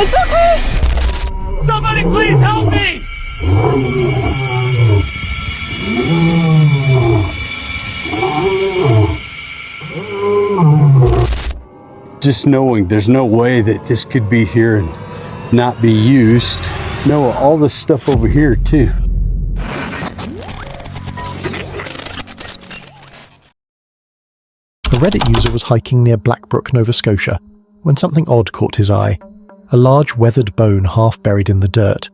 It's okay! Somebody please help me! Just knowing there's no way that this could be here and not be used. No, all this stuff over here too. A Reddit user was hiking near Blackbrook, Nova Scotia, when something odd caught his eye. A large weathered bone half buried in the dirt.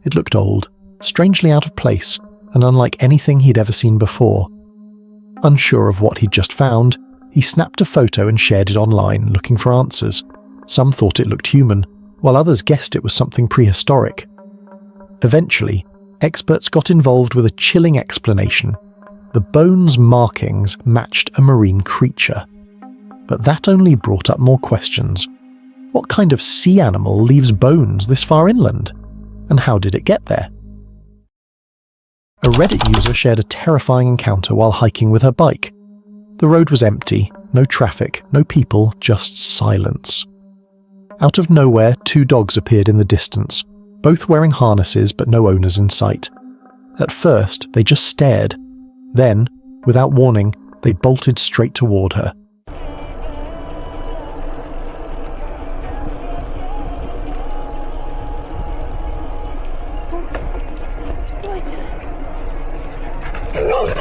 It looked old, strangely out of place, and unlike anything he'd ever seen before. Unsure of what he'd just found, he snapped a photo and shared it online, looking for answers. Some thought it looked human, while others guessed it was something prehistoric. Eventually, experts got involved with a chilling explanation. The bone's markings matched a marine creature. But that only brought up more questions. What kind of sea animal leaves bones this far inland? And how did it get there? A Reddit user shared a terrifying encounter while hiking with her bike. The road was empty, no traffic, no people, just silence. Out of nowhere, 2 dogs appeared in the distance, both wearing harnesses but no owners in sight. At first, they just stared. Then, without warning, they bolted straight toward her.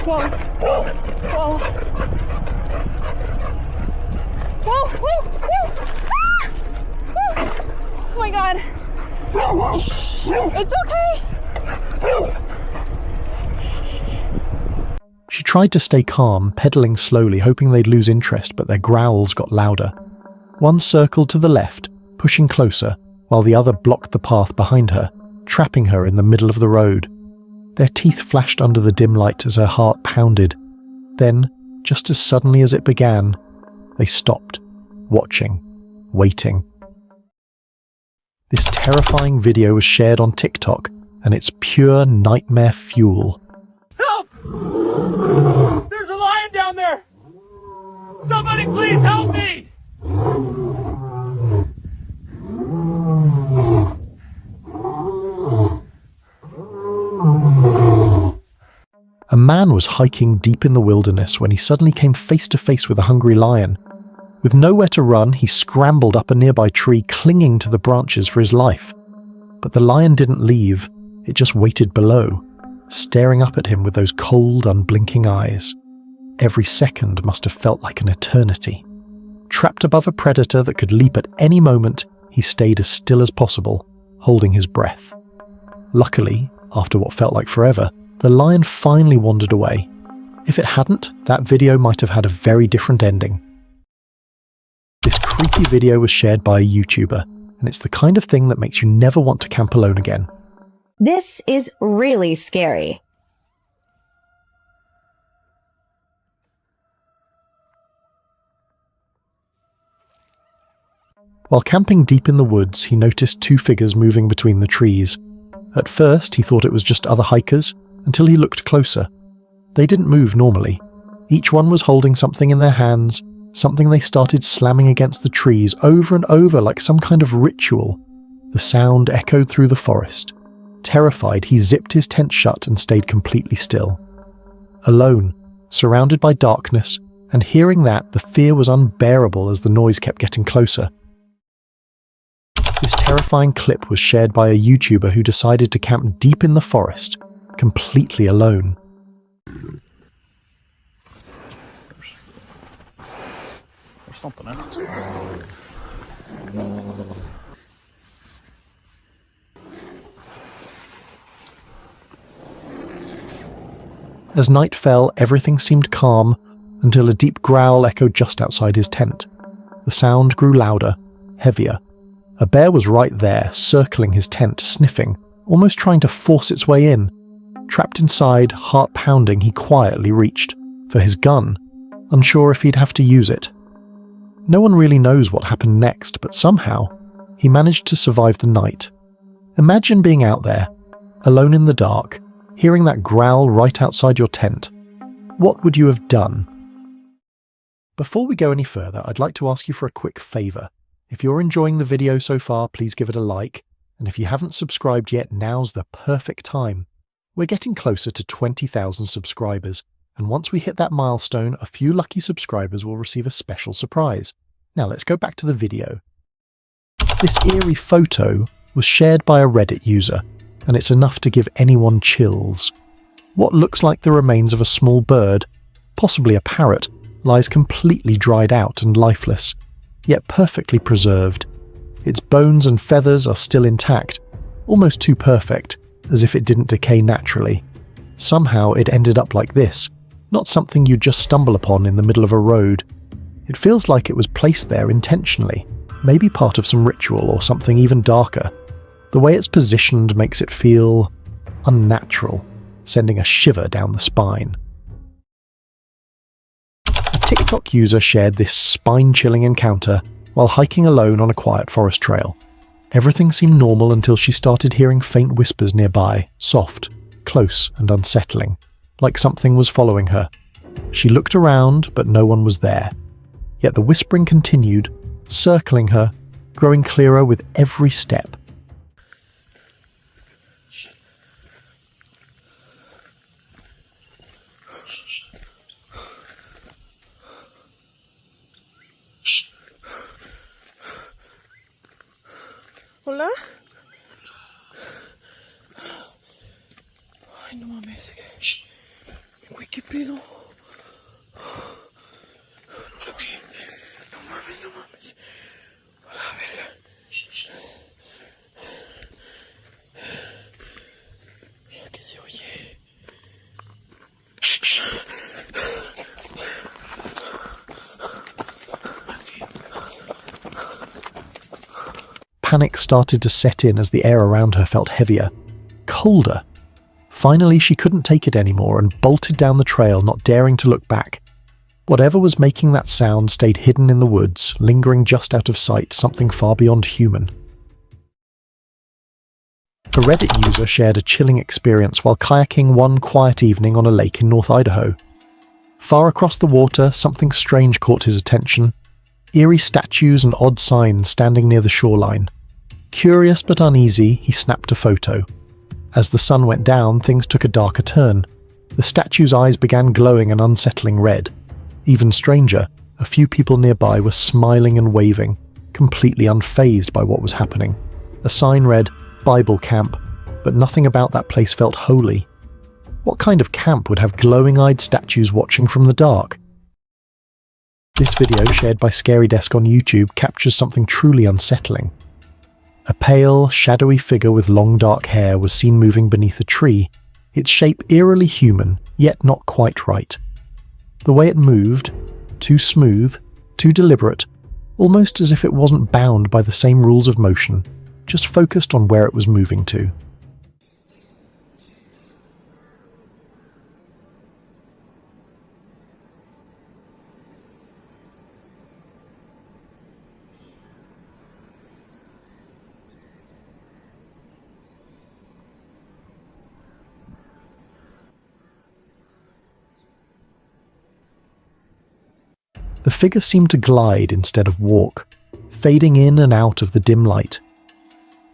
Whoa. Whoa. Whoa, whoa, whoa. Ah! Oh my god. It's okay. She tried to stay calm, pedaling slowly, hoping they'd lose interest, but their growls got louder. One circled to the left, pushing closer, while the other blocked the path behind her, trapping her in the middle of the road. Their teeth flashed under the dim light as her heart pounded. Then, just as suddenly as it began, they stopped, watching, waiting. This terrifying video was shared on TikTok, and it's pure nightmare fuel. Help! There's a lion down there! Somebody please help me! A man was hiking deep in the wilderness when he suddenly came face to face with a hungry lion. With nowhere to run, he scrambled up a nearby tree, clinging to the branches for his life. But the lion didn't leave, it just waited below, staring up at him with those cold, unblinking eyes. Every second must have felt like an eternity. Trapped above a predator that could leap at any moment, he stayed as still as possible, holding his breath. Luckily, after what felt like forever, the lion finally wandered away. If it hadn't, that video might have had a very different ending. This creepy video was shared by a YouTuber, and it's the kind of thing that makes you never want to camp alone again. This is really scary. While camping deep in the woods, he noticed 2 figures moving between the trees. At first, he thought it was just other hikers, until he looked closer. They didn't move normally. Each one was holding something in their hands, something they started slamming against the trees over and over like some kind of ritual. The sound echoed through the forest. Terrified, he zipped his tent shut and stayed completely still. Alone, surrounded by darkness, and hearing that, the fear was unbearable as the noise kept getting closer. This terrifying clip was shared by a YouTuber who decided to camp deep in the forest, completely alone. There's something in it. As night fell, everything seemed calm, until a deep growl echoed just outside his tent. The sound grew louder, heavier. A bear was right there, circling his tent, sniffing, almost trying to force its way in. Trapped inside, heart pounding, he quietly reached for his gun, unsure if he'd have to use it. No one really knows what happened next, but somehow, he managed to survive the night. Imagine being out there, alone in the dark, hearing that growl right outside your tent. What would you have done? Before we go any further, I'd like to ask you for a quick favour. If you're enjoying the video so far, please give it a like. And if you haven't subscribed yet, now's the perfect time. We're getting closer to 20,000 subscribers, and once we hit that milestone, a few lucky subscribers will receive a special surprise. Now let's go back to the video. This eerie photo was shared by a Reddit user, and it's enough to give anyone chills. What looks like the remains of a small bird, possibly a parrot, lies completely dried out and lifeless, yet perfectly preserved. Its bones and feathers are still intact, almost too perfect, as if it didn't decay naturally. Somehow it ended up like this, not something you'd just stumble upon in the middle of a road. It feels like it was placed there intentionally, maybe part of some ritual or something even darker. The way it's positioned makes it feel unnatural, sending a shiver down the spine. A TikTok user shared this spine-chilling encounter while hiking alone on a quiet forest trail. Everything seemed normal until she started hearing faint whispers nearby, soft, close and unsettling, like something was following her. She looked around, but no one was there. Yet the whispering continued, circling her, growing clearer with every step. ¿Hola? Ay, no mames. Güey, ¿qué pedo? No mames, no mames. A la verga. Mira que se oye. Panic started to set in as the air around her felt heavier, colder. Finally, she couldn't take it anymore and bolted down the trail, not daring to look back. Whatever was making that sound stayed hidden in the woods, lingering just out of sight, something far beyond human. A Reddit user shared a chilling experience while kayaking one quiet evening on a lake in North Idaho. Far across the water, something strange caught his attention. Eerie statues and odd signs standing near the shoreline. Curious but uneasy, he snapped a photo. As the sun went down, things took a darker turn. The statue's eyes began glowing an unsettling red. Even stranger, a few people nearby were smiling and waving, completely unfazed by what was happening. A sign read, "Bible Camp," but nothing about that place felt holy. What kind of camp would have glowing-eyed statues watching from the dark? This video, shared by SCARIEST on YouTube, captures something truly unsettling. A pale, shadowy figure with long dark hair was seen moving beneath a tree, its shape eerily human, yet not quite right. The way it moved, too smooth, too deliberate, almost as if it wasn't bound by the same rules of motion, just focused on where it was moving to. The figure seemed to glide instead of walk, fading in and out of the dim light.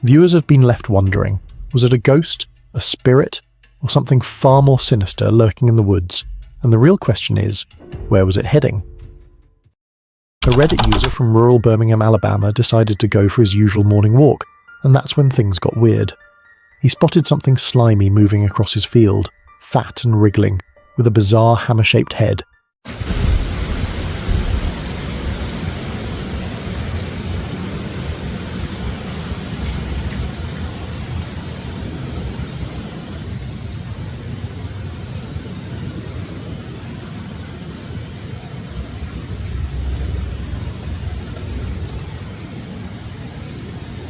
Viewers have been left wondering, was it a ghost, a spirit, or something far more sinister lurking in the woods? And the real question is, where was it heading? A Reddit user from rural Birmingham, Alabama decided to go for his usual morning walk, and that's when things got weird. He spotted something slimy moving across his field, fat and wriggling, with a bizarre hammer-shaped head.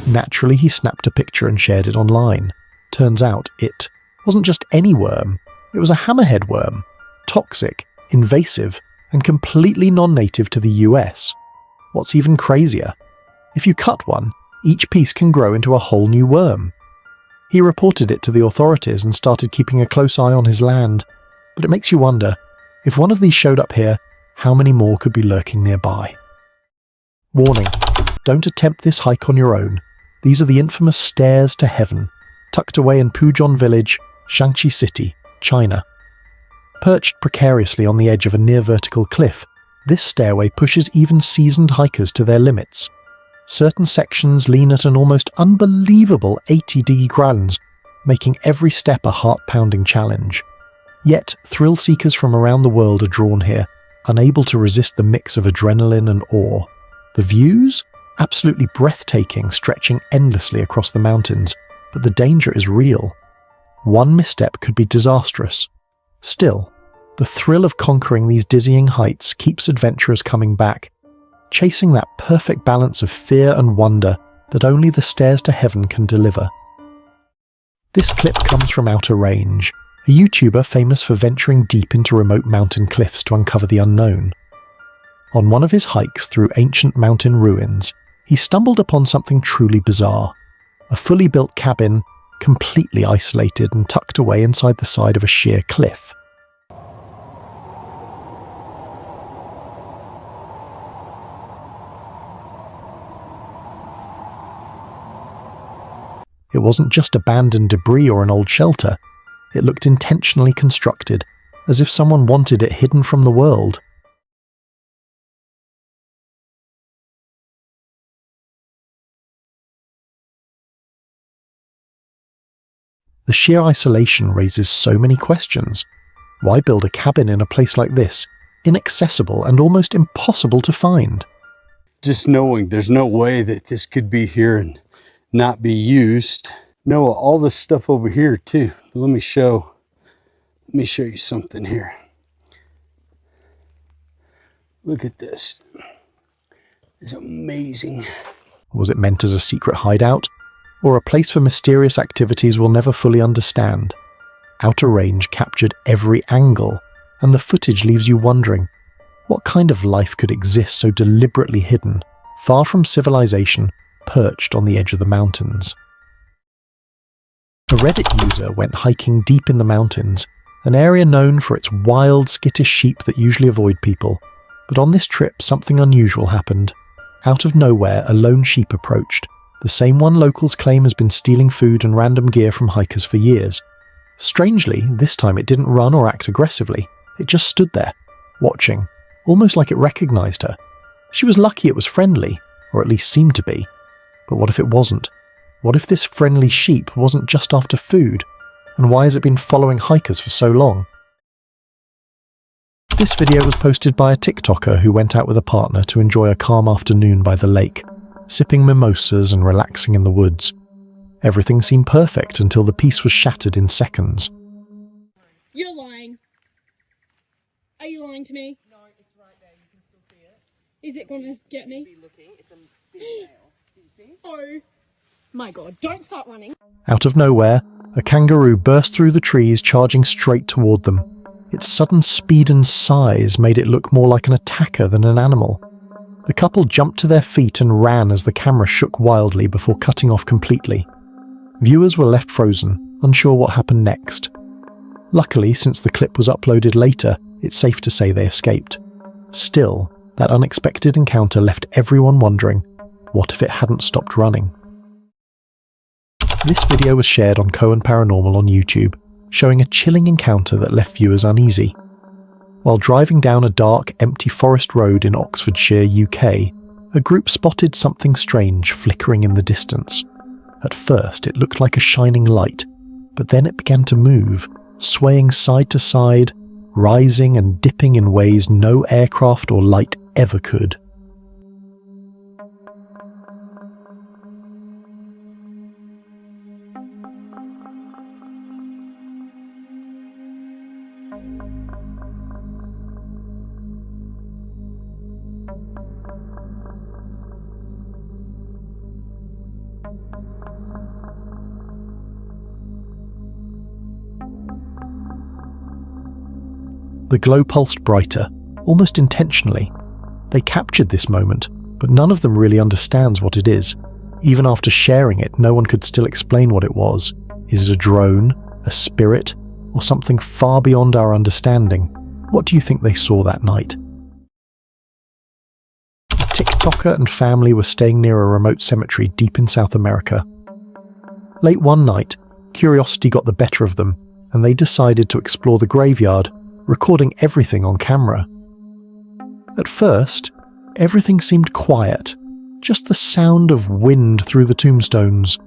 Naturally, he snapped a picture and shared it online. Turns out it wasn't just any worm, it was a hammerhead worm. Toxic, invasive, and completely non-native to the US. What's even crazier? If you cut one, each piece can grow into a whole new worm. He reported it to the authorities and started keeping a close eye on his land. But it makes you wonder, if one of these showed up here, how many more could be lurking nearby? Warning, Don't attempt this hike on your own. These are the infamous stairs to heaven, tucked away in Puzhon Village, Shaanxi City, China. Perched precariously on the edge of a near-vertical cliff, this stairway pushes even seasoned hikers to their limits. Certain sections lean at an almost unbelievable 80 degrees, making every step a heart-pounding challenge. Yet, thrill seekers from around the world are drawn here, unable to resist the mix of adrenaline and awe. The views? Absolutely breathtaking, stretching endlessly across the mountains, but the danger is real. One misstep could be disastrous. Still, the thrill of conquering these dizzying heights keeps adventurers coming back, chasing that perfect balance of fear and wonder that only the stairs to heaven can deliver. This clip comes from Outer Range, a YouTuber famous for venturing deep into remote mountain cliffs to uncover the unknown. On one of his hikes through ancient mountain ruins, he stumbled upon something truly bizarre. A fully built cabin, completely isolated and tucked away inside the side of a sheer cliff. It wasn't just abandoned debris or an old shelter. It looked intentionally constructed, as if someone wanted it hidden from the world. The sheer isolation raises so many questions. Why build a cabin in a place like this, inaccessible and almost impossible to find? Just knowing there's no way that this could be here and not be used. No, all this stuff over here too. Let me show you something here. Look at this. It's amazing. Was it meant as a secret hideout? Or a place for mysterious activities we'll never fully understand? Outer Range captured every angle, and the footage leaves you wondering, what kind of life could exist so deliberately hidden, far from civilization, perched on the edge of the mountains? A Reddit user went hiking deep in the mountains, an area known for its wild, skittish sheep that usually avoid people. But on this trip, something unusual happened. Out of nowhere, a lone sheep approached, the same one locals claim has been stealing food and random gear from hikers for years. Strangely, this time it didn't run or act aggressively. It just stood there, watching, almost like it recognized her. She was lucky it was friendly, or at least seemed to be. But what if it wasn't? What if this friendly sheep wasn't just after food? And why has it been following hikers for so long? This video was posted by a TikToker who went out with a partner to enjoy a calm afternoon by the lake, sipping mimosas and relaxing in the woods. Everything seemed perfect until the peace was shattered in seconds. You're lying. Are you lying to me? No, it's right there. You can still see it. Is it going to get me? Be looking. It's a big nail. Do you see? Oh my god, don't start running. Out of nowhere, a kangaroo burst through the trees, charging straight toward them. Its sudden speed and size made it look more like an attacker than an animal. The couple jumped to their feet and ran as the camera shook wildly before cutting off completely. Viewers were left frozen, unsure what happened next. Luckily, since the clip was uploaded later, it's safe to say they escaped. Still, that unexpected encounter left everyone wondering, what if it hadn't stopped running? This video was shared on Cohen Paranormal on YouTube, showing a chilling encounter that left viewers uneasy. While driving down a dark, empty forest road in Oxfordshire, UK, a group spotted something strange flickering in the distance. At first, it looked like a shining light, but then it began to move, swaying side to side, rising and dipping in ways no aircraft or light ever could. The glow pulsed brighter, almost intentionally. They captured this moment, but none of them really understands what it is. Even after sharing it, no one could still explain what it was. Is it a drone, a spirit, or something far beyond our understanding? What do you think they saw that night? A Crocker and family were staying near a remote cemetery deep in South America. Late one night, curiosity got the better of them, and they decided to explore the graveyard, recording everything on camera. At first, everything seemed quiet, just the sound of wind through the tombstones.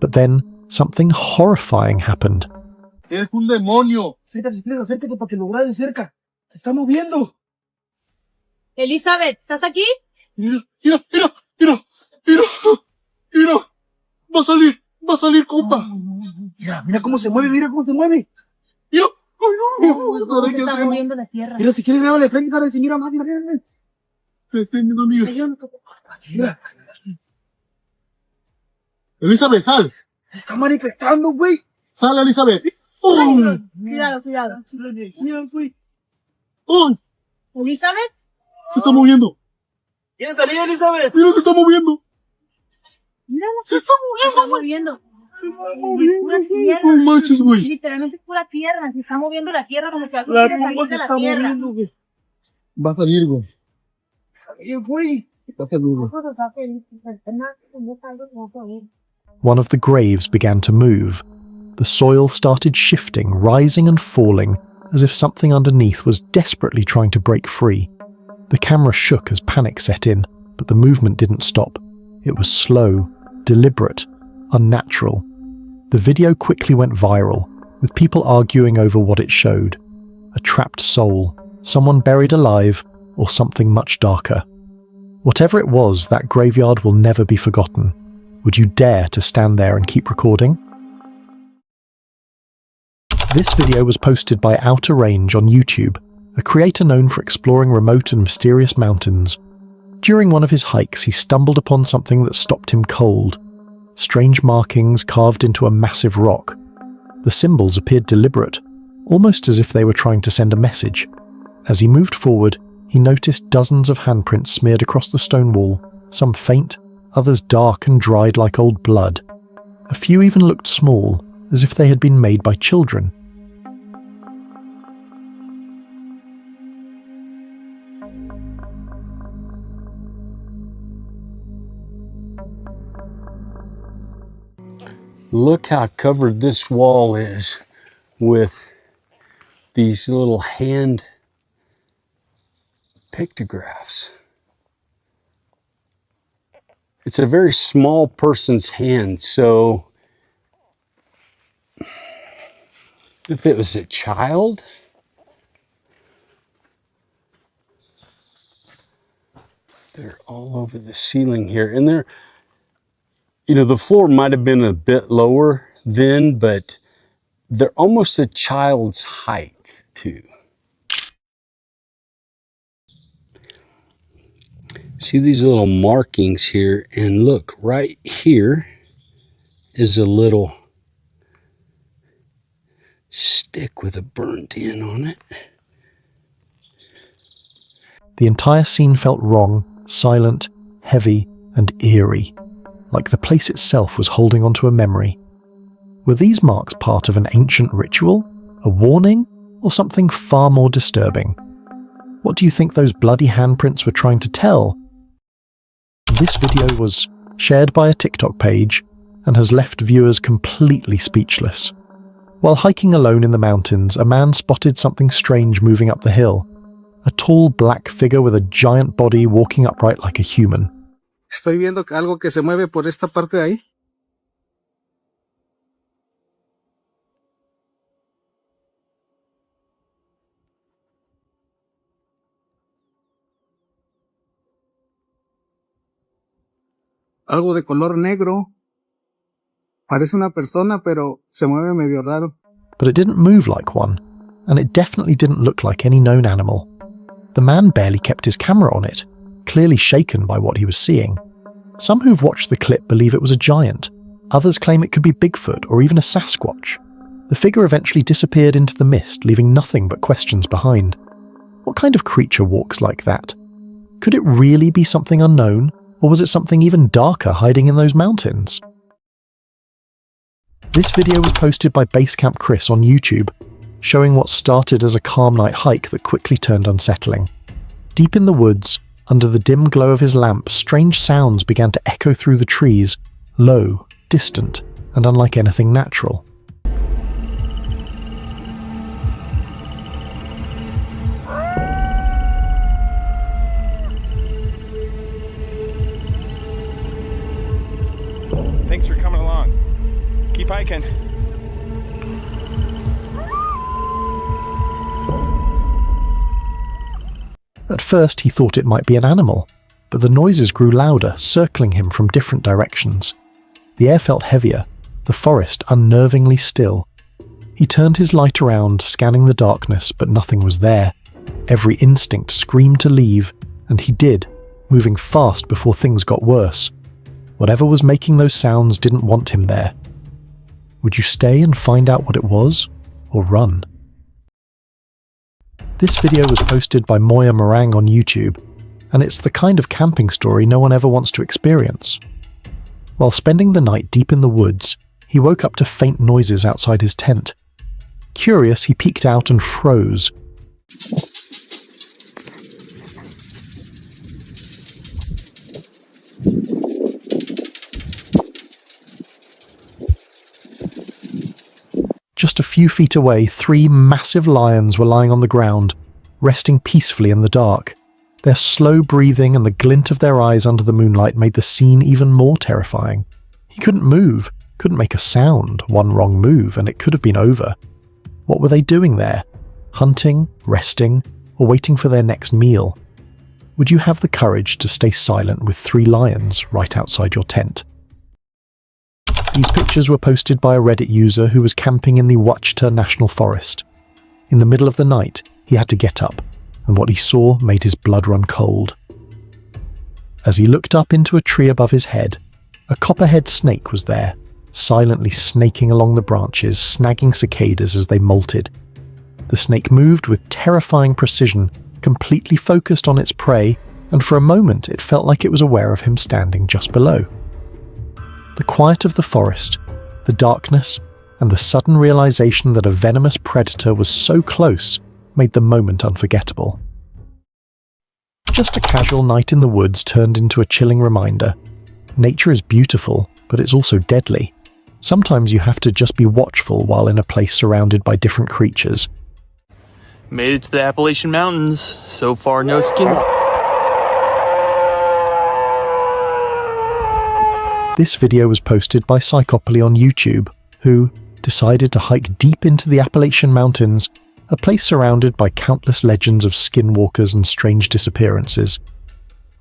But then, something horrifying happened. ¡Es un demonio! Acércate para que lo grabe cerca. Se está moviendo. Elizabeth, ¿estás aquí? Mira. Va a salir, compa. Mira cómo se mueve, mira cómo se mueve. Mira. Se está moviendo la tierra. Mira, si quieres grábale frente para decir, mira más, mira. Mira. Elizabeth, sal. Se está manifestando, güey. Sal, Elizabeth. Cuidado. Mira, güey. ¡Uy! ¿Elizabeth? Se está moviendo. ¿Quieren salir, Elizabeth? Mira, se está moviendo. Mírala. Se está Se está moviendo. moviendo. Pura tierra. No manches, güey. Literalmente es pura tierra. Se está moviendo la tierra como que algo La quiere salir tumba de se la está tierra. moviendo, güey. Va a salir, güey. Güey. Va a salir, güey. One of the graves began to move. The soil started shifting, rising and falling, as if something underneath was desperately trying to break free. The camera shook as panic set in, but the movement didn't stop. It was slow, deliberate, unnatural. The video quickly went viral, with people arguing over what it showed. A trapped soul, someone buried alive, or something much darker. Whatever it was, that graveyard will never be forgotten. Would you dare to stand there and keep recording? This video was posted by Outer Range on YouTube, a creator known for exploring remote and mysterious mountains. During one of his hikes, he stumbled upon something that stopped him cold. Strange markings carved into a massive rock. The symbols appeared deliberate, almost as if they were trying to send a message. As he moved forward, he noticed dozens of handprints smeared across the stone wall, some faint, others dark and dried like old blood. A few even looked small, as if they had been made by children. Look how covered this wall is with these little hand pictographs. It's a very small person's hand, so if it was a child, they're all over the ceiling here. And they're, you know, the floor might have been a bit lower then, but they're almost a child's height too. See these little markings here, and look, right here is a little stick with a burnt end on it. The entire scene felt wrong, silent, heavy, and eerie, like the place itself was holding onto a memory. Were these marks part of an ancient ritual, a warning, or something far more disturbing? What do you think those bloody handprints were trying to tell? This video was shared by a TikTok page and has left viewers completely speechless. While hiking alone in the mountains, a man spotted something strange moving up the hill. A tall black figure with a giant body walking upright like a human. Estoy viendo algo que se mueve por esta parte de ahí. Algo de color negro. Parece una persona, pero se mueve medio raro. But it didn't move like one, and it definitely didn't look like any known animal. The man barely kept his camera on it, clearly shaken by what he was seeing. Some who've watched the clip believe it was a giant. Others claim it could be Bigfoot or even a Sasquatch. The figure eventually disappeared into the mist, leaving nothing but questions behind. What kind of creature walks like that? Could it really be something unknown, or was it something even darker hiding in those mountains? This video was posted by Basecamp Chris on YouTube, showing what started as a calm night hike that quickly turned unsettling. Deep in the woods, Under the dim glow of his lamp, strange sounds began to echo through the trees, low, distant, and unlike anything natural. Thanks for coming along. Keep hiking. At first he thought it might be an animal, but the noises grew louder, circling him from different directions. The air felt heavier, the forest unnervingly still. He turned his light around, scanning the darkness, but nothing was there. Every instinct screamed to leave, and he did, moving fast before things got worse. Whatever was making those sounds didn't want him there. Would you stay and find out what it was, or run? This video was posted by Moya Meringue on YouTube, and it's the kind of camping story no one ever wants to experience. While spending the night deep in the woods, he woke up to faint noises outside his tent. Curious, he peeked out and froze. Just a few feet away, 3 massive lions were lying on the ground, resting peacefully in the dark. Their slow breathing and the glint of their eyes under the moonlight made the scene even more terrifying. He couldn't move, couldn't make a sound. One wrong move and it could have been over. What were they doing there? Hunting, resting, or waiting for their next meal? Would you have the courage to stay silent with 3 lions right outside your tent? These pictures were posted by a Reddit user who was camping in the Ouachita National Forest. In the middle of the night, he had to get up, and what he saw made his blood run cold. As he looked up into a tree above his head, a copperhead snake was there, silently snaking along the branches, snagging cicadas as they molted. The snake moved with terrifying precision, completely focused on its prey, and for a moment it felt like it was aware of him standing just below. The quiet of the forest, the darkness, and the sudden realization that a venomous predator was so close made the moment unforgettable. Just a casual night in the woods turned into a chilling reminder. Nature is beautiful, but it's also deadly. Sometimes you have to just be watchful while in a place surrounded by different creatures. Made it to the Appalachian Mountains. So far, no skin. This video was posted by Psychopoly on YouTube, who decided to hike deep into the Appalachian Mountains, a place surrounded by countless legends of skinwalkers and strange disappearances.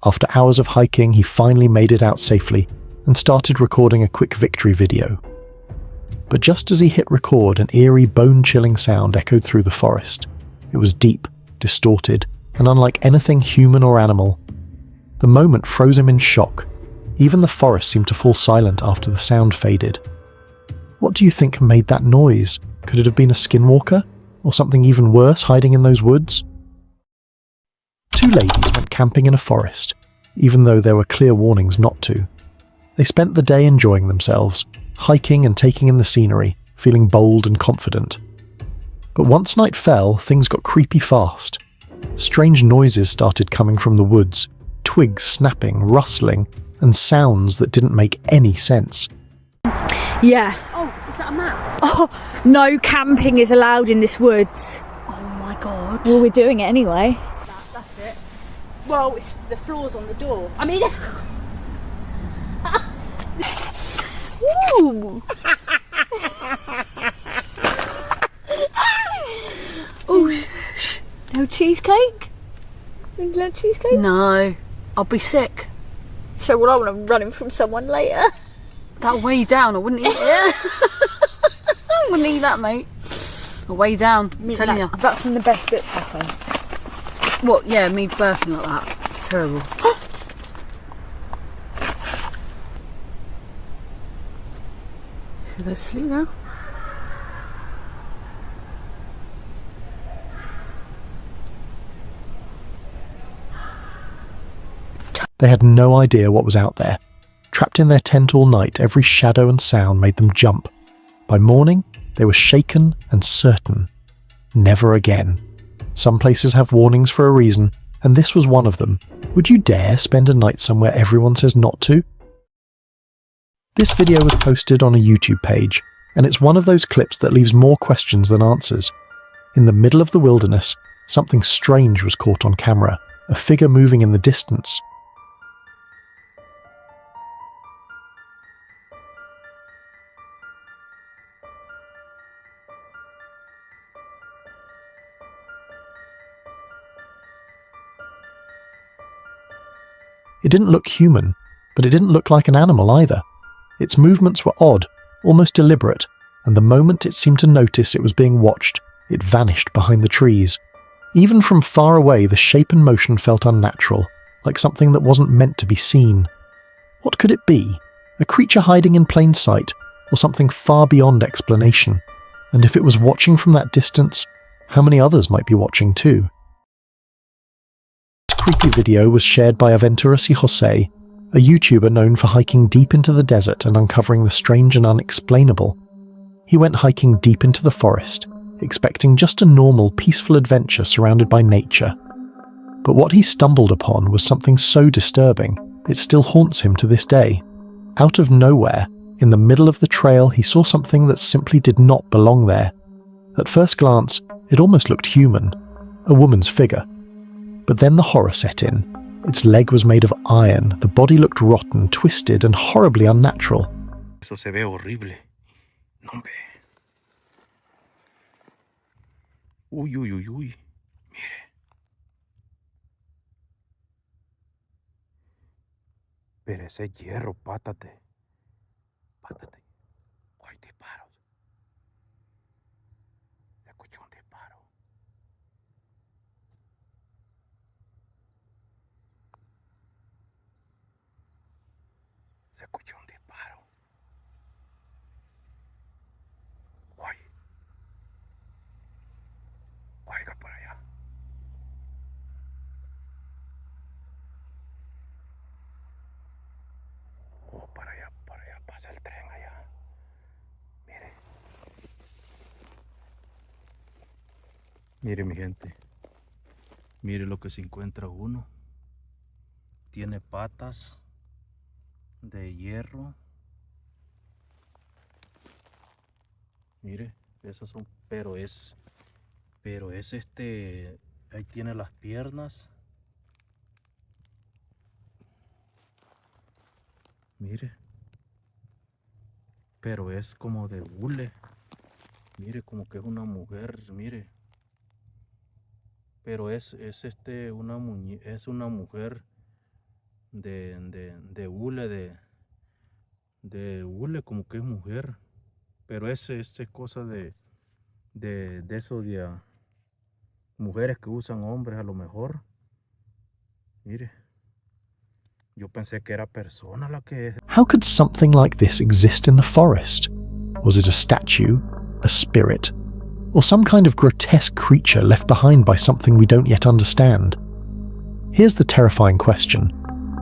After hours of hiking, he finally made it out safely and started recording a quick victory video. But just as he hit record, an eerie, bone-chilling sound echoed through the forest. It was deep, distorted, and unlike anything human or animal. The moment froze him in shock. Even the forest seemed to fall silent after the sound faded. What do you think made that noise? Could it have been a skinwalker? Or something even worse hiding in those woods? 2 ladies went camping in a forest, even though there were clear warnings not to. They spent the day enjoying themselves, hiking and taking in the scenery, feeling bold and confident. But once night fell, things got creepy fast. Strange noises started coming from the woods, twigs snapping, rustling, and sounds that didn't make any sense. Yeah. Oh, is that a map? Oh, no camping is allowed in this woods. Oh my god. Well, we're doing it anyway. That's it. Well, it's the floor's on the door. I mean... Ooh. Oh, no cheesecake? Would you like cheesecake? No, I'll be sick. So will I when I'm running from someone later? That'll weigh you down. I wouldn't eat it. I wouldn't eat that, mate. I'll weigh you down. I'm telling you. That's when the best bits happen. What? Yeah, me burping like that. It's terrible. Should I go to sleep now? They had no idea what was out there. Trapped in their tent all night, every shadow and sound made them jump. By morning, they were shaken and certain. Never again. Some places have warnings for a reason, and this was one of them. Would you dare spend a night somewhere everyone says not to? This video was posted on a YouTube page, and it's one of those clips that leaves more questions than answers. In the middle of the wilderness, something strange was caught on camera, a figure moving in the distance. It didn't look human, but it didn't look like an animal either. Its movements were odd, almost deliberate, and the moment it seemed to notice it was being watched, it vanished behind the trees. Even from far away, the shape and motion felt unnatural, like something that wasn't meant to be seen. What could it be? A creature hiding in plain sight, or something far beyond explanation? And if it was watching from that distance, how many others might be watching too? This creepy video was shared by Aventura Si Jose, a YouTuber known for hiking deep into the desert and uncovering the strange and unexplainable. He went hiking deep into the forest, expecting just a normal, peaceful adventure surrounded by nature. But what he stumbled upon was something so disturbing, it still haunts him to this day. Out of nowhere, in the middle of the trail, he saw something that simply did not belong there. At first glance, it almost looked human, a woman's figure. But then the horror set in. Its leg was made of iron, the body looked rotten, twisted, and horribly unnatural. Eso se ve horrible. No, hombre. Uy, uy, uy, uy. Mire. Pero ese hierro, pátate. Pátate. Hay disparos. Se escuchó un disparo. Se escuchó un disparo. Oye. Oiga por allá. Oh, para allá pasa el tren allá. Mire. Mire, mi gente. Mire lo que se encuentra uno. Tiene patas de hierro. Mire, esos son, pero es ahí tiene las piernas. Mire, pero es como de hule. Mire, como que es una mujer, mire. Pero es una mujer de hule, de hule, como que es mujer. Pero es cosa de eso de mujeres que usan hombres a lo mejor. Mire, yo pensé que era persona la que es. How could something like this exist in the forest? Was it a statue, a spirit, or some kind of grotesque creature left behind by something we don't yet understand? Here's the terrifying question.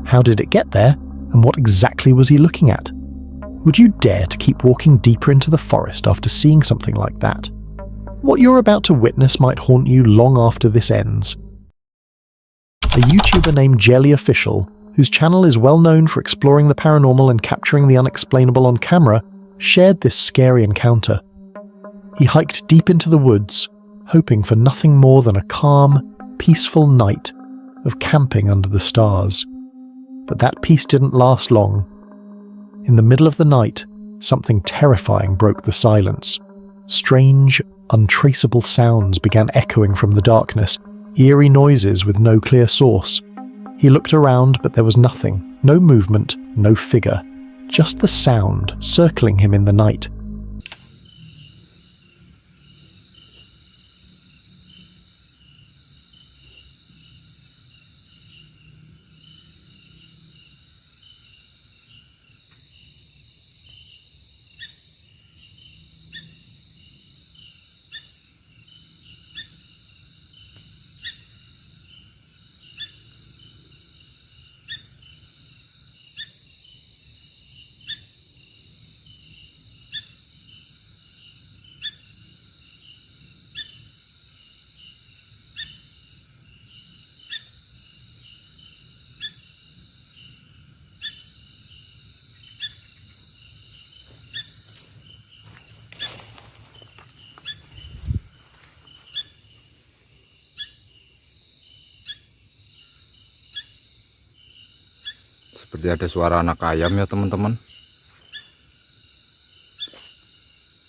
How did it get there, and what exactly was he looking at? Would you dare to keep walking deeper into the forest after seeing something like that? What you're about to witness might haunt you long after this ends. A YouTuber named Jelly Official, whose channel is well known for exploring the paranormal and capturing the unexplainable on camera, shared this scary encounter. He hiked deep into the woods, hoping for nothing more than a calm, peaceful night of camping under the stars. But that peace didn't last long. In the middle of the night, something terrifying broke the silence. Strange, untraceable sounds began echoing from the darkness, eerie noises with no clear source. He looked around, but there was nothing, no movement, no figure, just the sound circling him in the night. Seperti ada suara anak ayam ya teman-teman.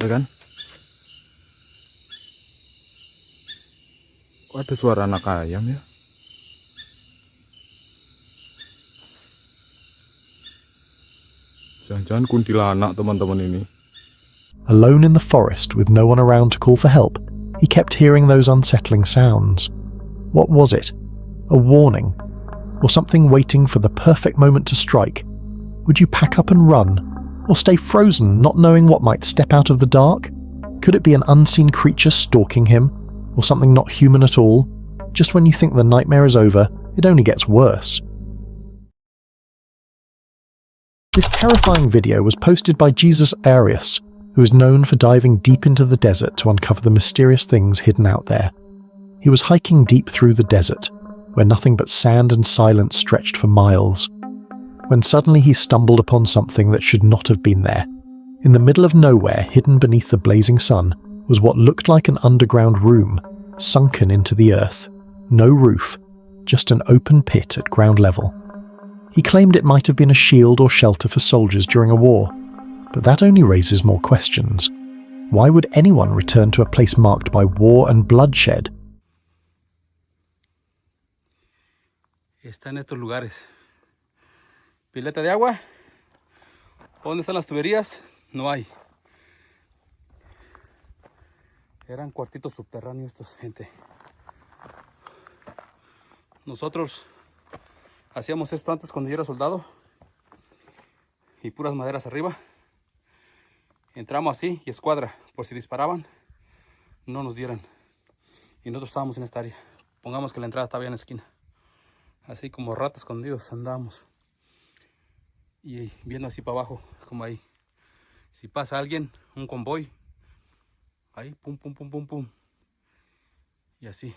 Ya kan? Kok ada suara anak ayam ya? Jangan-jangan kuntilanak teman-teman ini. Alone in the forest with no one around to call for help, he kept hearing those unsettling sounds. What was it? A warning? Or something waiting for the perfect moment to strike? Would you pack up and run? Or stay frozen, not knowing what might step out of the dark? Could it be an unseen creature stalking him? Or something not human at all? Just when you think the nightmare is over, it only gets worse. This terrifying video was posted by SCARIEST, who is known for diving deep into the desert to uncover the mysterious things hidden out there. He was hiking deep through the desert, where nothing but sand and silence stretched for miles, when suddenly he stumbled upon something that should not have been there. In the middle of nowhere, hidden beneath the blazing sun, was what looked like an underground room, sunken into the earth. No roof, just an open pit at ground level. He claimed it might have been a shield or shelter for soldiers during a war, but that only raises more questions. Why would anyone return to a place marked by war and bloodshed? Está en estos lugares. Pileta de agua. ¿Dónde están las tuberías? No hay. Eran cuartitos subterráneos estos, gente. Nosotros hacíamos esto antes cuando yo era soldado. Y puras maderas arriba. Entramos así y escuadra. Por si disparaban, no nos dieran. Y nosotros estábamos en esta área. Pongamos que la entrada estaba en la esquina. Así como ratas escondidos andábamos. Y viendo así para abajo, como ahí. Si pasa alguien, un convoy. Ahí, pum, pum, pum, pum, pum. Y así.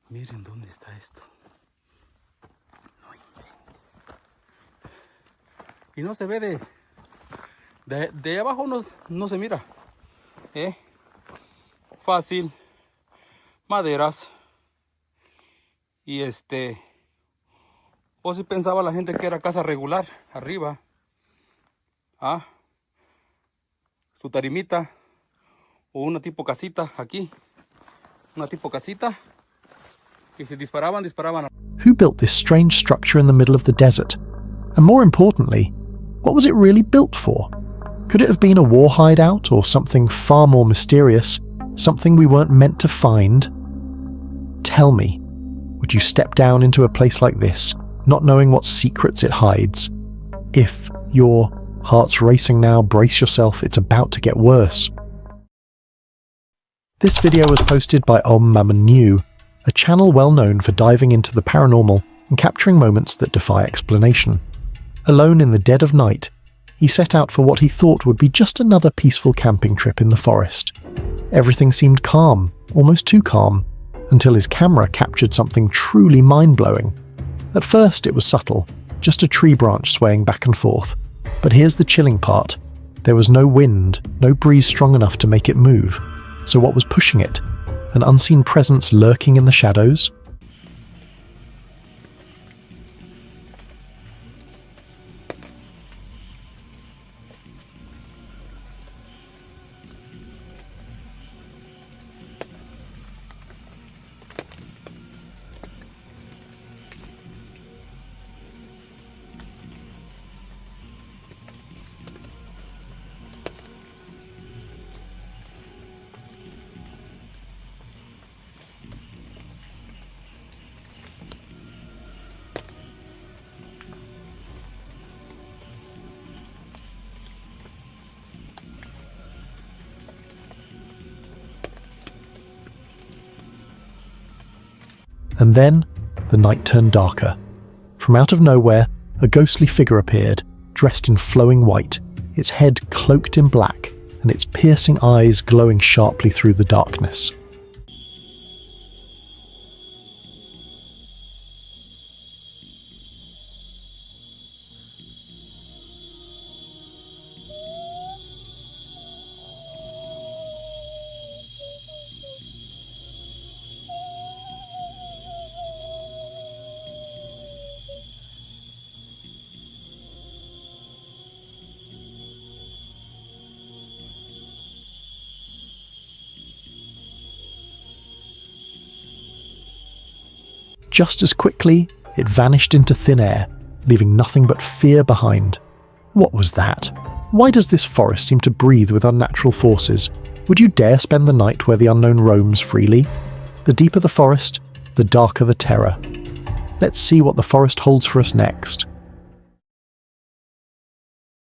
Miren dónde está esto. No inventes. Y no se ve de abajo, no se mira. Fácil. Maderas. Y o si pensaba la gente que era casa regular, arriba. Su tarimita. O una tipo casita aquí. Una tipo casita. Y si disparaban. Who built this strange structure in the middle of the desert? And more importantly, what was it really built for? Could it have been a war hideout or something far more mysterious? Something we weren't meant to find? Tell me, would you step down into a place like this, not knowing what secrets it hides? If your heart's racing now, brace yourself, it's about to get worse. This video was posted by Mama New, a channel well known for diving into the paranormal and capturing moments that defy explanation. Alone in the dead of night, he set out for what he thought would be just another peaceful camping trip in the forest. Everything seemed calm, almost too calm, until his camera captured something truly mind-blowing. At first it was subtle, just a tree branch swaying back and forth. But here's the chilling part. There was no wind, no breeze strong enough to make it move. So what was pushing it? An unseen presence lurking in the shadows? And then, the night turned darker. From out of nowhere, a ghostly figure appeared, dressed in flowing white, its head cloaked in black, and its piercing eyes glowing sharply through the darkness. Just as quickly, it vanished into thin air, leaving nothing but fear behind. What was that? Why does this forest seem to breathe with unnatural forces? Would you dare spend the night where the unknown roams freely? The deeper the forest, the darker the terror. Let's see what the forest holds for us next.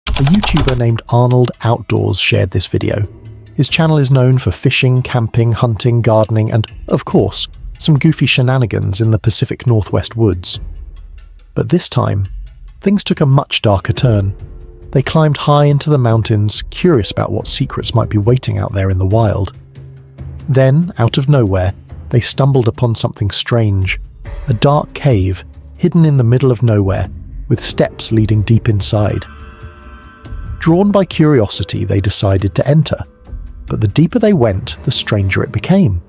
A YouTuber named Arnold Outdoors shared this video. His channel is known for fishing, camping, hunting, gardening, and, of course, some goofy shenanigans in the Pacific Northwest woods. But this time, things took a much darker turn. They climbed high into the mountains, curious about what secrets might be waiting out there in the wild. Then, out of nowhere, they stumbled upon something strange. A dark cave, hidden in the middle of nowhere, with steps leading deep inside. Drawn by curiosity, they decided to enter. But the deeper they went, the stranger it became.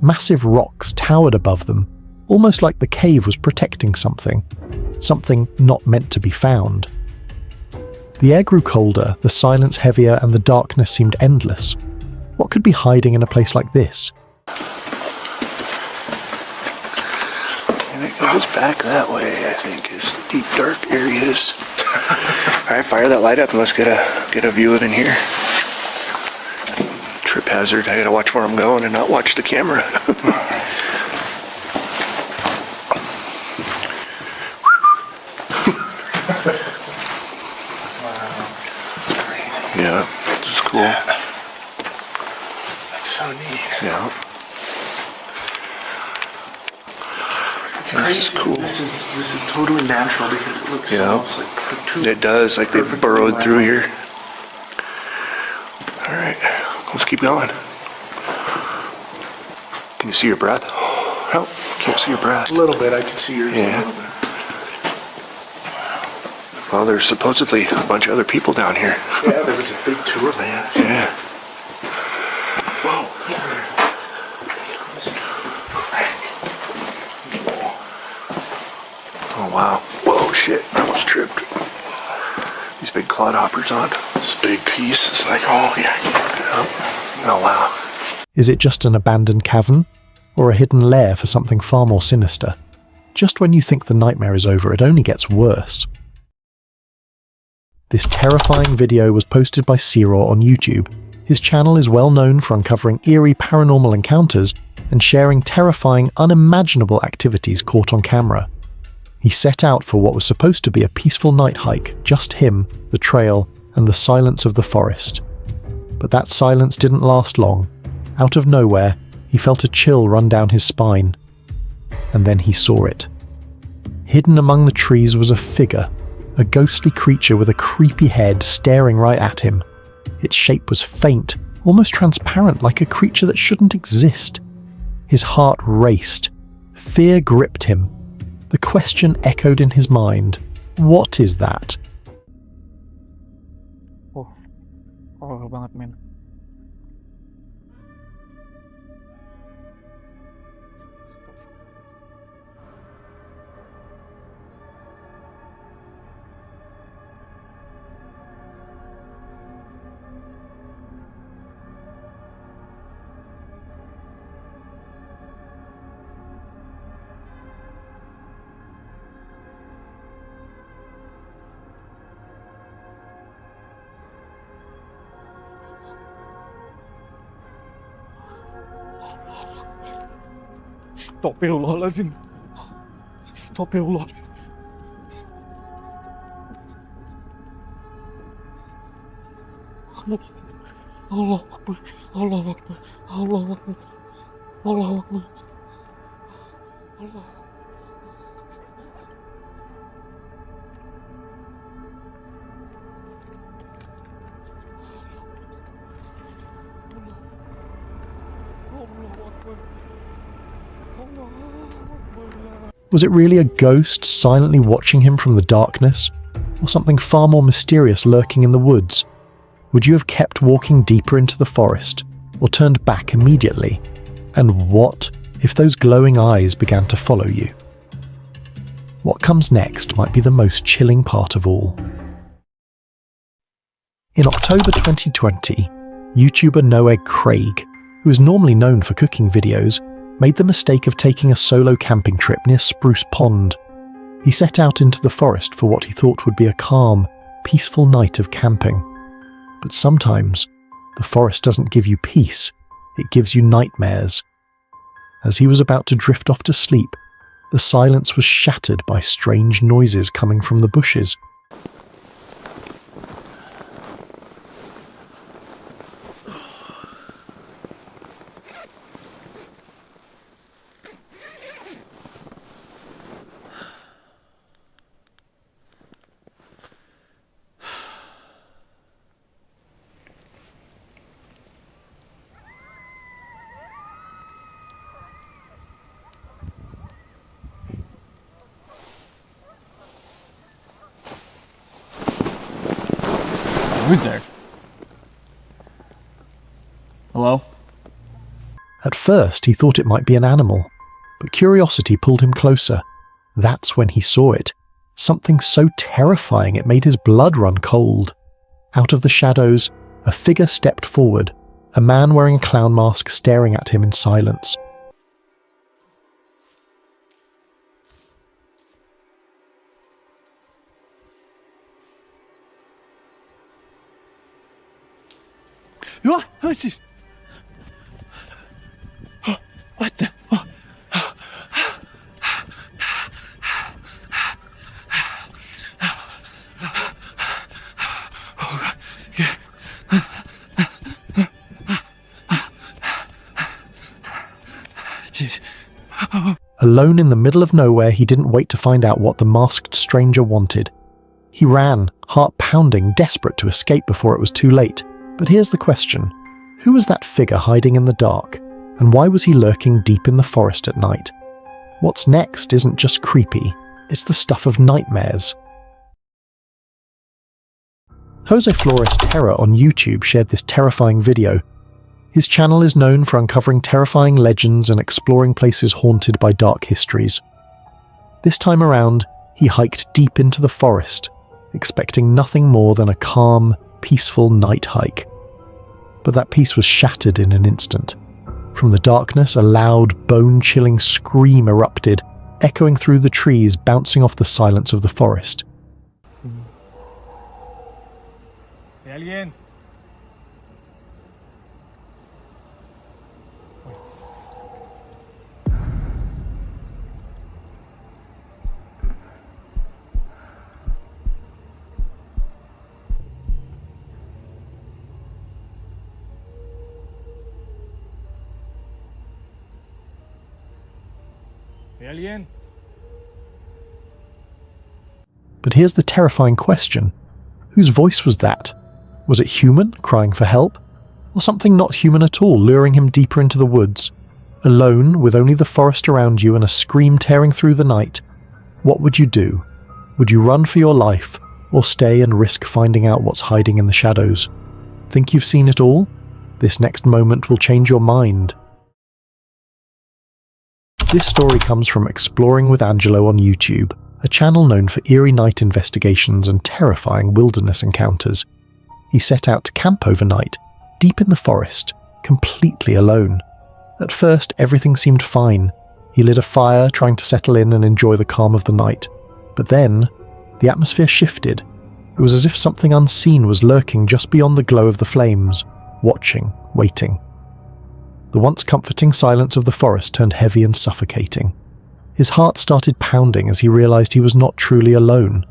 Massive rocks towered above them, almost like the cave was protecting something not meant to be found. The air grew colder, the silence heavier, and the darkness seemed endless. What could be hiding in a place like this? And it goes back that way, I think, is the deep dark areas. Alright, fire that light up and let's get a view of it in here. Trip hazard, I gotta watch where I'm going and not watch the camera. Yeah, this is cool. Yeah. That's so neat. Yeah. It's crazy. This is cool. This is totally natural because it looks almost like cartoon. It does, like they burrowed through here. Alright, let's keep going. Can you see your breath? Oh, can't see your breath. A little bit, I can see yours a little bit. Well, there's supposedly a bunch of other people down here. Yeah, there was a big tour, man. Yeah. Whoa. Oh, wow. Whoa, shit. I almost tripped. These big clodhoppers on. This big piece is like, oh, yeah. Oh, wow. Is it just an abandoned cavern? Or a hidden lair for something far more sinister? Just when you think the nightmare is over, it only gets worse. This terrifying video was posted by Zero on YouTube. His channel is well known for uncovering eerie paranormal encounters and sharing terrifying, unimaginable activities caught on camera. He set out for what was supposed to be a peaceful night hike, just him, the trail, and the silence of the forest. But that silence didn't last long. Out of nowhere, he felt a chill run down his spine. And then he saw it. Hidden among the trees was a figure, a ghostly creature with a creepy head staring right at him. Its shape was faint, almost transparent, like a creature that shouldn't exist. His heart raced. Fear gripped him. The question echoed in his mind. What is that? Horror banget, men. Astaghfirullahaladzim. Astaghfirullah. Allah Akbar. Allah Akbar. Allah Akbar. Allah Akbar. Allah. Was it really a ghost silently watching him from the darkness? Or something far more mysterious lurking in the woods? Would you have kept walking deeper into the forest, or turned back immediately? And what if those glowing eyes began to follow you? What comes next might be the most chilling part of all. In October 2020, YouTuber No Egg Craig, who is normally known for cooking videos, made the mistake of taking a solo camping trip near Spruce Pond. He set out into the forest for what he thought would be a calm, peaceful night of camping. But sometimes, the forest doesn't give you peace, it gives you nightmares. As he was about to drift off to sleep, the silence was shattered by strange noises coming from the bushes. Who's there? Hello? At first, he thought it might be an animal, but curiosity pulled him closer. That's when he saw it. Something so terrifying it made his blood run cold. Out of the shadows, a figure stepped forward, a man wearing a clown mask staring at him in silence. What the? Alone in the middle of nowhere, he didn't wait to find out what the masked stranger wanted. He ran, heart pounding, desperate to escape before it was too late. But here's the question. Who was that figure hiding in the dark? And why was he lurking deep in the forest at night? What's next isn't just creepy, it's the stuff of nightmares. Jose Flores Terror on YouTube shared this terrifying video. His channel is known for uncovering terrifying legends and exploring places haunted by dark histories. This time around, he hiked deep into the forest, expecting nothing more than a calm, peaceful night hike. But that peace was shattered in an instant. From the darkness, a loud, bone-chilling scream erupted, echoing through the trees, bouncing off the silence of the forest. ¿Alguien? ¿Alguien? But here's the terrifying question. Whose voice was that? Was it human, crying for help? Or something not human at all, luring him deeper into the woods? Alone, with only the forest around you and a scream tearing through the night, what would you do? Would you run for your life, or stay and risk finding out what's hiding in the shadows? Think you've seen it all? This next moment will change your mind. This story comes from Exploring with Angelo on YouTube, a channel known for eerie night investigations and terrifying wilderness encounters. He set out to camp overnight, deep in the forest, completely alone. At first, everything seemed fine. He lit a fire, trying to settle in and enjoy the calm of the night. But then, the atmosphere shifted. It was as if something unseen was lurking just beyond the glow of the flames, watching, waiting. The once comforting silence of the forest turned heavy and suffocating. His heart started pounding as he realized he was not truly alone.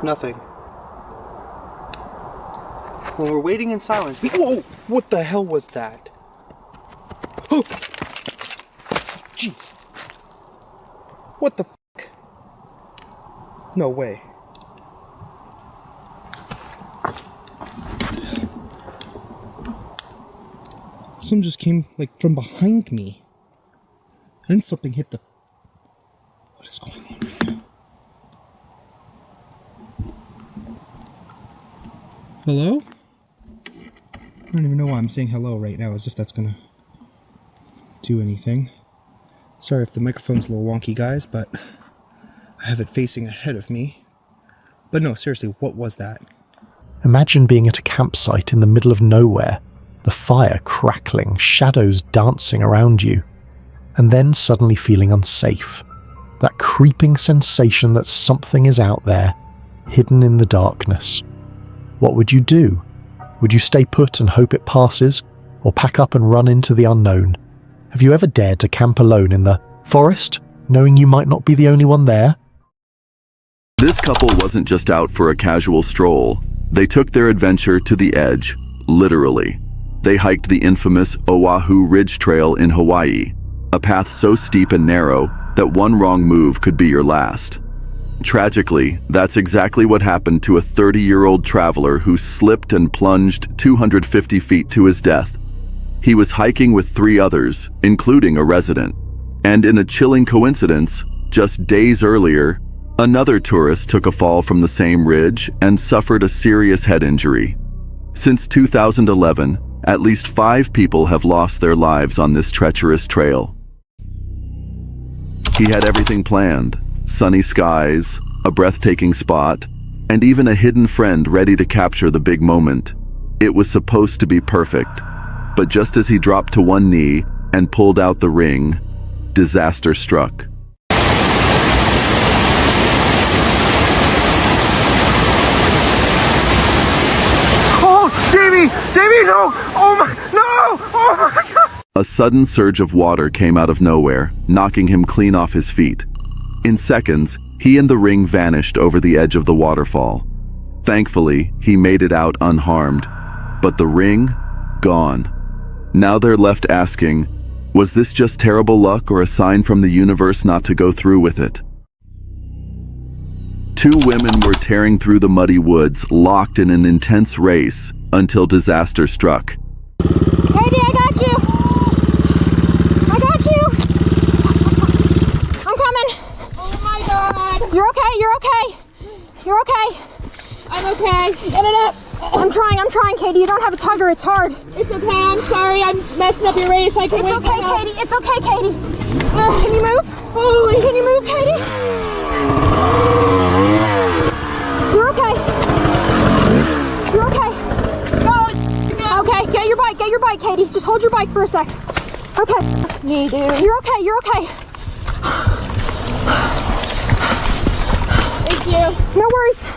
Nothing. When we're waiting in silence, we— Whoa! What the hell was that? Oh! Jeez. What the f***? No way. Something just came, like, from behind me. Then something hit the... What is going on right now? Hello? I don't even know why I'm saying hello right now, as if that's gonna do anything. Sorry if the microphone's a little wonky, guys, but I have it facing ahead of me. But no, seriously, what was that? Imagine being at a campsite in the middle of nowhere, the fire crackling, shadows dancing around you, and then suddenly feeling unsafe. That creeping sensation that something is out there, hidden in the darkness. What would you do? Would you stay put and hope it passes, or pack up and run into the unknown? Have you ever dared to camp alone in the forest, knowing you might not be the only one there? This couple wasn't just out for a casual stroll. They took their adventure to the edge, literally. They hiked the infamous Oahu Ridge Trail in Hawaii, a path so steep and narrow that one wrong move could be your last. Tragically, that's exactly what happened to a 30-year-old traveler who slipped and plunged 250 feet to his death. He was hiking with 3 others, including a resident. And in a chilling coincidence, just days earlier, another tourist took a fall from the same ridge and suffered a serious head injury. Since 2011, at least 5 people have lost their lives on this treacherous trail. He had everything planned: sunny skies, a breathtaking spot, and even a hidden friend ready to capture the big moment. It was supposed to be perfect, but just as he dropped to one knee and pulled out the ring, disaster struck. Oh, Jamie! Jamie, no! Oh my, no! Oh my God! A sudden surge of water came out of nowhere, knocking him clean off his feet. In seconds, he and the ring vanished over the edge of the waterfall. Thankfully, he made it out unharmed, but the ring, gone. Now they're left asking, was this just terrible luck or a sign from the universe not to go through with it? 2 women were tearing through the muddy woods, locked in an intense race, until disaster struck. Katie, I got you! I got you! I'm coming! Oh my God! You're okay, you're okay! You're okay! I'm okay. Get it up! I'm trying, Katie. You don't have a tugger, it's hard. It's okay, I'm sorry. I'm messing up your race. I can It's wait okay, now. Katie. It's okay, Katie. Can you move? Holy. Can you move, Katie? You're okay. You're okay. No. Okay, get your bike, Katie. Just hold your bike for a sec. Okay. Me, dude. You're okay, you're okay. Thank you. No worries.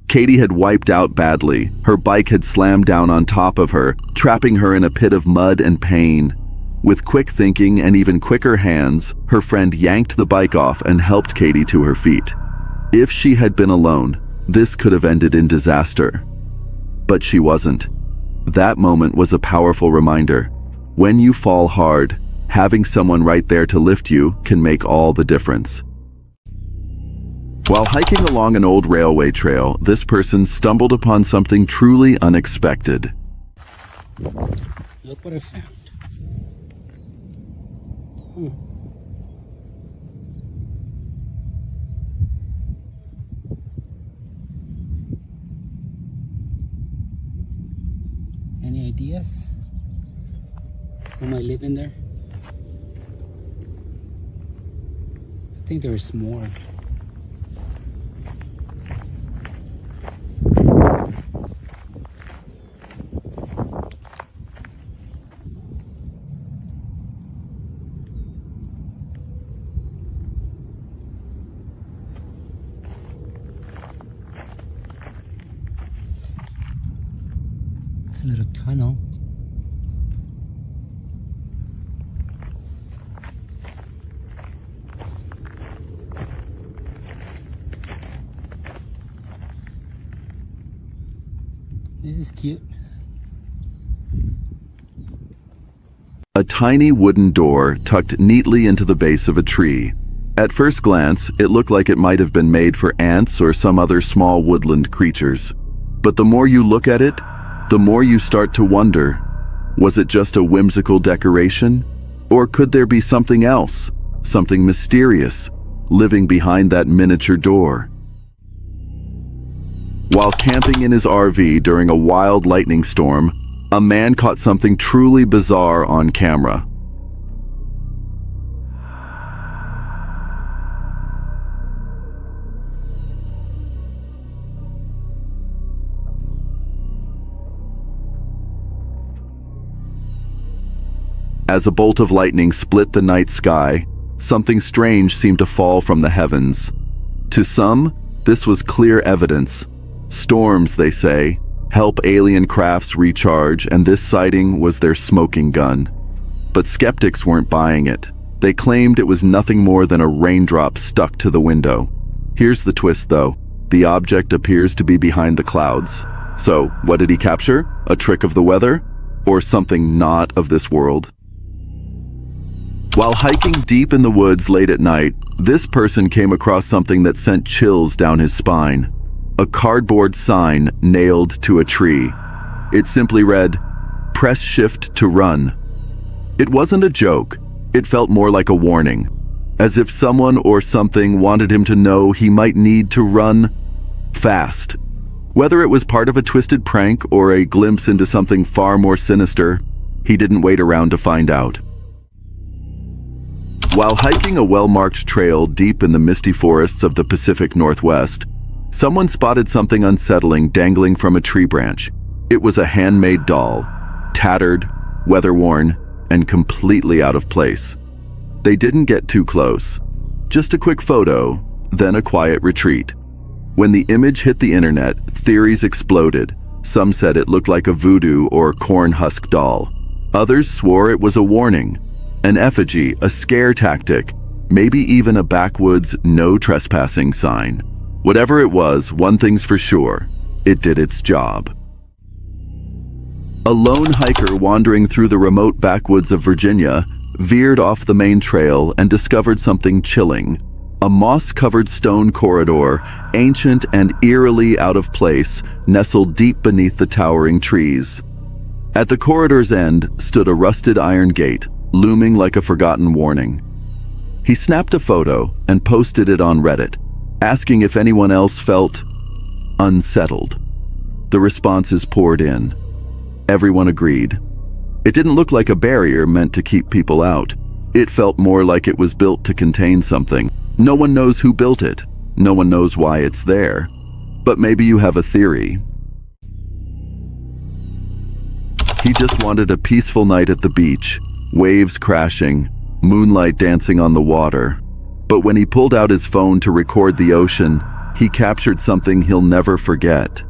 Katie had wiped out badly. Her bike had slammed down on top of her, trapping her in a pit of mud and pain. With quick thinking and even quicker hands, her friend yanked the bike off and helped Katie to her feet. If she had been alone, this could have ended in disaster. But she wasn't. That moment was a powerful reminder. When you fall hard, having someone right there to lift you can make all the difference. While hiking along an old railway trail, this person stumbled upon something truly unexpected. Look what I found. Any ideas? Who might live in there? I think there's more. It's a little tunnel. This is cute. A tiny wooden door tucked neatly into the base of a tree. At first glance, it looked like it might have been made for ants or some other small woodland creatures. But the more you look at it, the more you start to wonder, was it just a whimsical decoration? Or could there be something else, something mysterious, living behind that miniature door? While camping in his RV during a wild lightning storm, a man caught something truly bizarre on camera. As a bolt of lightning split the night sky, something strange seemed to fall from the heavens. To some, this was clear evidence. Storms, they say, help alien crafts recharge, and this sighting was their smoking gun. But skeptics weren't buying it. They claimed it was nothing more than a raindrop stuck to the window. Here's the twist, though. The object appears to be behind the clouds. So, what did he capture? A trick of the weather? Or something not of this world? While hiking deep in the woods late at night, this person came across something that sent chills down his spine. A cardboard sign nailed to a tree. It simply read, "Press shift to run." It wasn't a joke. It felt more like a warning, as if someone or something wanted him to know he might need to run fast. Whether it was part of a twisted prank or a glimpse into something far more sinister, he didn't wait around to find out. While hiking a well-marked trail deep in the misty forests of the Pacific Northwest, someone spotted something unsettling dangling from a tree branch. It was a handmade doll, tattered, weather-worn, and completely out of place. They didn't get too close. Just a quick photo, then a quiet retreat. When the image hit the internet, theories exploded. Some said it looked like a voodoo or corn husk doll. Others swore it was a warning, an effigy, a scare tactic, maybe even a backwoods no trespassing sign. Whatever it was, one thing's for sure, it did its job. A lone hiker wandering through the remote backwoods of Virginia veered off the main trail and discovered something chilling. A moss-covered stone corridor, ancient and eerily out of place, nestled deep beneath the towering trees. At the corridor's end stood a rusted iron gate, looming like a forgotten warning. He snapped a photo and posted it on Reddit, asking if anyone else felt unsettled. The responses poured in. Everyone agreed. It didn't look like a barrier meant to keep people out. It felt more like it was built to contain something. No one knows who built it. No one knows why it's there. But maybe you have a theory. He just wanted a peaceful night at the beach, waves crashing, moonlight dancing on the water. But when he pulled out his phone to record the ocean, he captured something he'll never forget.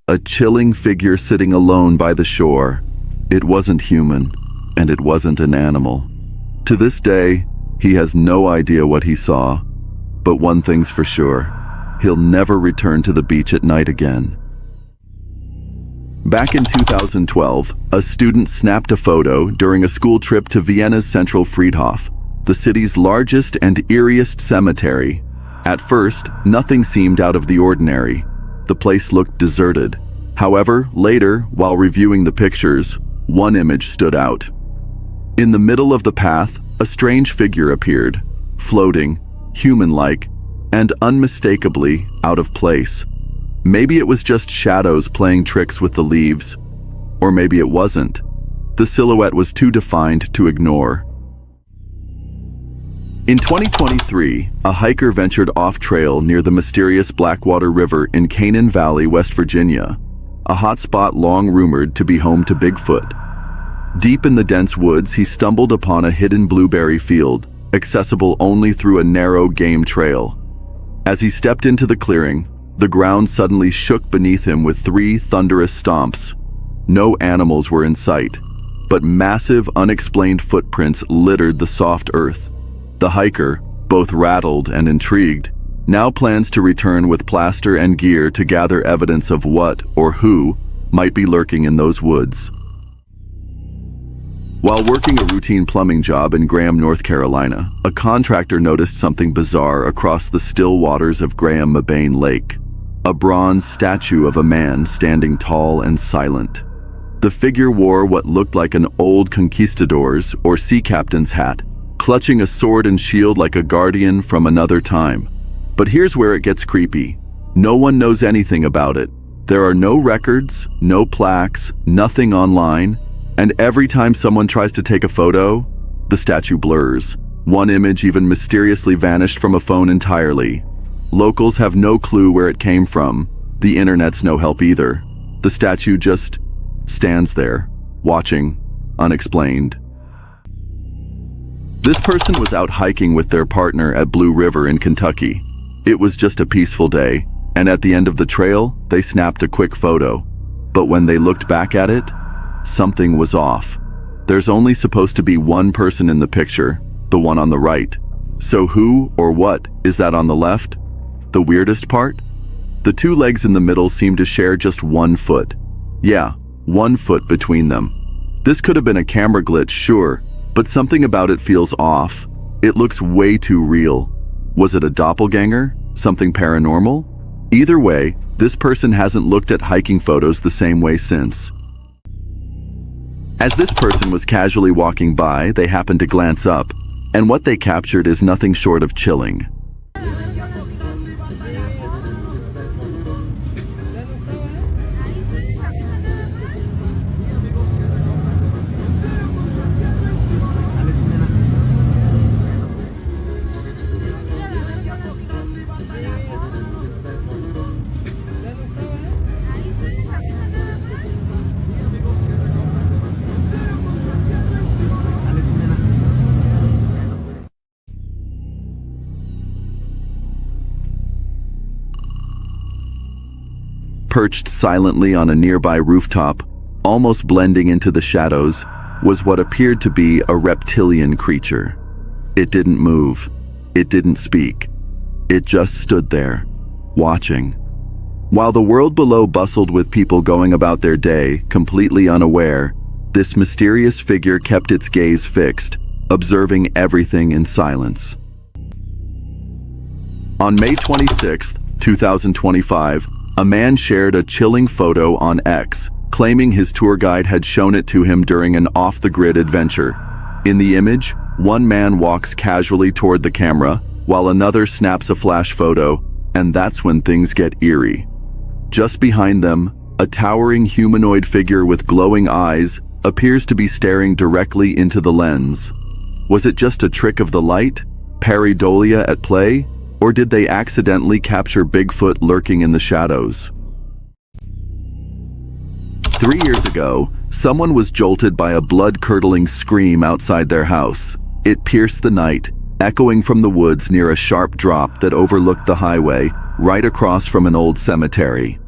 A chilling figure sitting alone by the shore. It wasn't human, and it wasn't an animal. To this day, he has no idea what he saw. But one thing's for sure, he'll never return to the beach at night again. Back in 2012, a student snapped a photo during a school trip to Vienna's Central Friedhof, the city's largest and eeriest cemetery. At first, nothing seemed out of the ordinary. The place looked deserted. However, later, while reviewing the pictures, one image stood out. In the middle of the path, a strange figure appeared, floating, human-like, and unmistakably out of place. Maybe it was just shadows playing tricks with the leaves, or maybe it wasn't. The silhouette was too defined to ignore. In 2023, a hiker ventured off-trail near the mysterious Blackwater River in Canaan Valley, West Virginia, a hotspot long rumored to be home to Bigfoot. Deep in the dense woods, he stumbled upon a hidden blueberry field, accessible only through a narrow game trail. As he stepped into the clearing, the ground suddenly shook beneath him with 3 thunderous stomps. No animals were in sight, but massive, unexplained footprints littered the soft earth. The hiker, both rattled and intrigued, now plans to return with plaster and gear to gather evidence of what or who might be lurking in those woods. While working a routine plumbing job in Graham, North Carolina, a contractor noticed something bizarre across the still waters of Graham Mabane Lake. A bronze statue of a man standing tall and silent. The figure wore what looked like an old conquistador's or sea captain's hat, clutching a sword and shield like a guardian from another time. But here's where it gets creepy. No one knows anything about it. There are no records, no plaques, nothing online. And every time someone tries to take a photo, the statue blurs. One image even mysteriously vanished from a phone entirely. Locals have no clue where it came from. The internet's no help either. The statue just stands there, watching, unexplained. This person was out hiking with their partner at Blue River in Kentucky. It was just a peaceful day, and at the end of the trail, they snapped a quick photo. But when they looked back at it, something was off. There's only supposed to be one person in the picture, the one on the right. So who or what is that on the left? The weirdest part? The two legs in the middle seem to share just 1 foot. Yeah, 1 foot between them. This could have been a camera glitch, sure, but something about it feels off. It looks way too real. Was it a doppelganger? Something paranormal? Either way, this person hasn't looked at hiking photos the same way since. As this person was casually walking by, they happened to glance up, and what they captured is nothing short of chilling. Perched silently on a nearby rooftop, almost blending into the shadows, was what appeared to be a reptilian creature. It didn't move. It didn't speak. It just stood there, watching. While the world below bustled with people going about their day, completely unaware, this mysterious figure kept its gaze fixed, observing everything in silence. On May 26, 2025, a man shared a chilling photo on X, claiming his tour guide had shown it to him during an off-the-grid adventure. In the image, one man walks casually toward the camera, while another snaps a flash photo, and that's when things get eerie. Just behind them, a towering humanoid figure with glowing eyes appears to be staring directly into the lens. Was it just a trick of the light? Pareidolia at play? Or did they accidentally capture Bigfoot lurking in the shadows? 3 years ago, someone was jolted by a blood-curdling scream outside their house. It pierced the night, echoing from the woods near a sharp drop that overlooked the highway, right across from an old cemetery.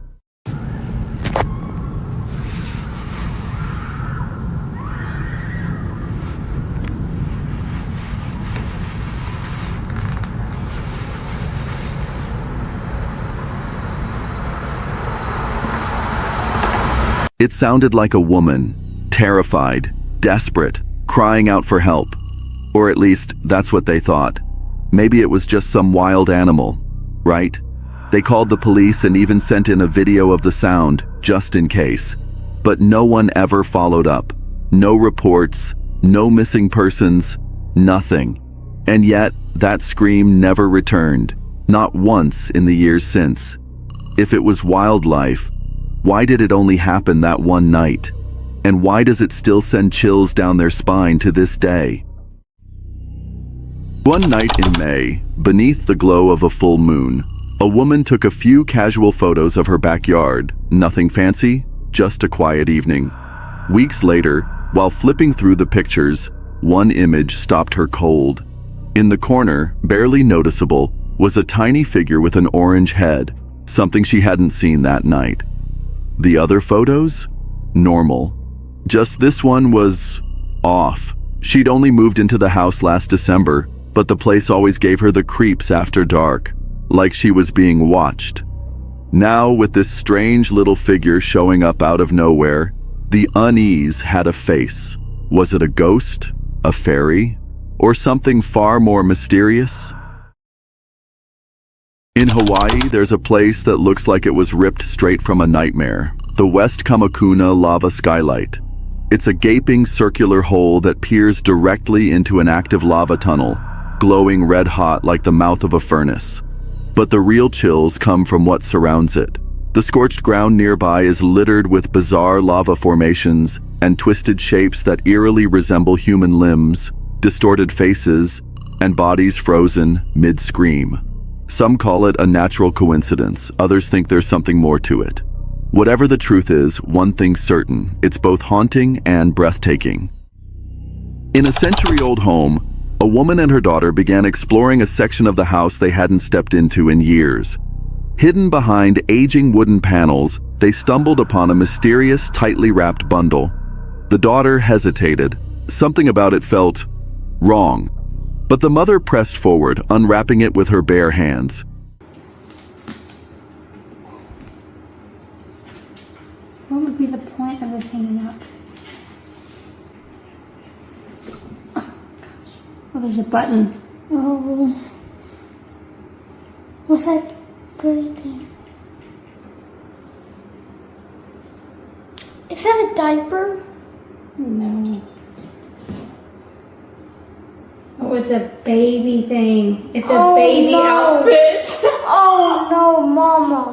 It sounded like a woman, terrified, desperate, crying out for help. Or at least, that's what they thought. Maybe it was just some wild animal, right? They called the police and even sent in a video of the sound, just in case. But no one ever followed up. No reports, no missing persons, nothing. And yet, that scream never returned, not once in the years since. If it was wildlife, why did it only happen that one night? And why does it still send chills down their spine to this day? One night in May, beneath the glow of a full moon, a woman took a few casual photos of her backyard. Nothing fancy, just a quiet evening. Weeks later, while flipping through the pictures, one image stopped her cold. In the corner, barely noticeable, was a tiny figure with an orange head, something she hadn't seen that night. The other photos? Normal. Just this one was off. She'd only moved into the house last December, but the place always gave her the creeps after dark, like she was being watched. Now, with this strange little figure showing up out of nowhere, the unease had a face. Was it a ghost? A fairy? Or something far more mysterious? In Hawaii, there's a place that looks like it was ripped straight from a nightmare, the West Kamakuna lava skylight. It's a gaping circular hole that peers directly into an active lava tunnel, glowing red hot like the mouth of a furnace. But the real chills come from what surrounds it. The scorched ground nearby is littered with bizarre lava formations and twisted shapes that eerily resemble human limbs, distorted faces, and bodies frozen mid-scream. Some call it a natural coincidence, others think there's something more to it. Whatever the truth is, one thing's certain, it's both haunting and breathtaking. In a century-old home, a woman and her daughter began exploring a section of the house they hadn't stepped into in years. Hidden behind aging wooden panels, they stumbled upon a mysterious, tightly wrapped bundle. The daughter hesitated. Something about it felt wrong. But the mother pressed forward, unwrapping it with her bare hands. What would be the point of this hanging up? Oh, gosh. Oh, there's a button. Oh. What's that gray thing? Is that a diaper? No. Oh, it's a baby thing. It's a baby outfit. Oh no, Mama.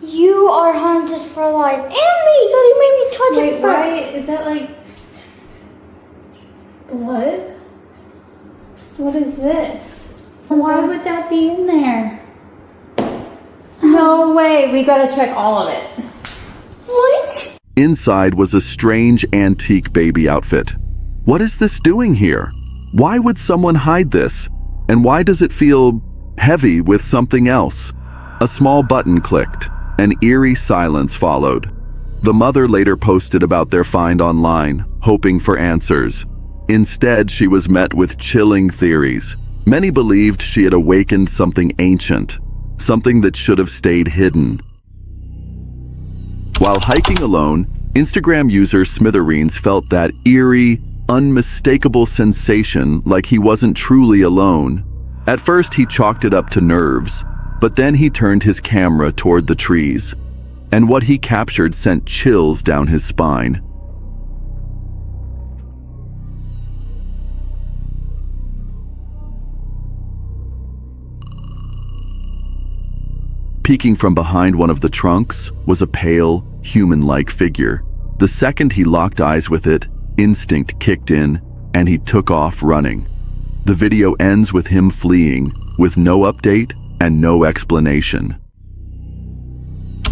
You are haunted for life. And me, because you made me touch it first. Why is that like blood? What is this? Why would that be in there? No way. We gotta check all of it. What? Inside was a strange antique baby outfit. What is this doing here? Why would someone hide this? And why does it feel heavy with something else? A small button clicked. An eerie silence followed. The mother later posted about their find online, hoping for answers. Instead, she was met with chilling theories. Many believed she had awakened something ancient, something that should have stayed hidden. While hiking alone, Instagram user Smithereens felt that eerie, unmistakable sensation like he wasn't truly alone. At first, he chalked it up to nerves, but then he turned his camera toward the trees, and what he captured sent chills down his spine. Peeking from behind one of the trunks was a pale, human-like figure. The second he locked eyes with it, instinct kicked in, and he took off running. The video ends with him fleeing, with no update and no explanation.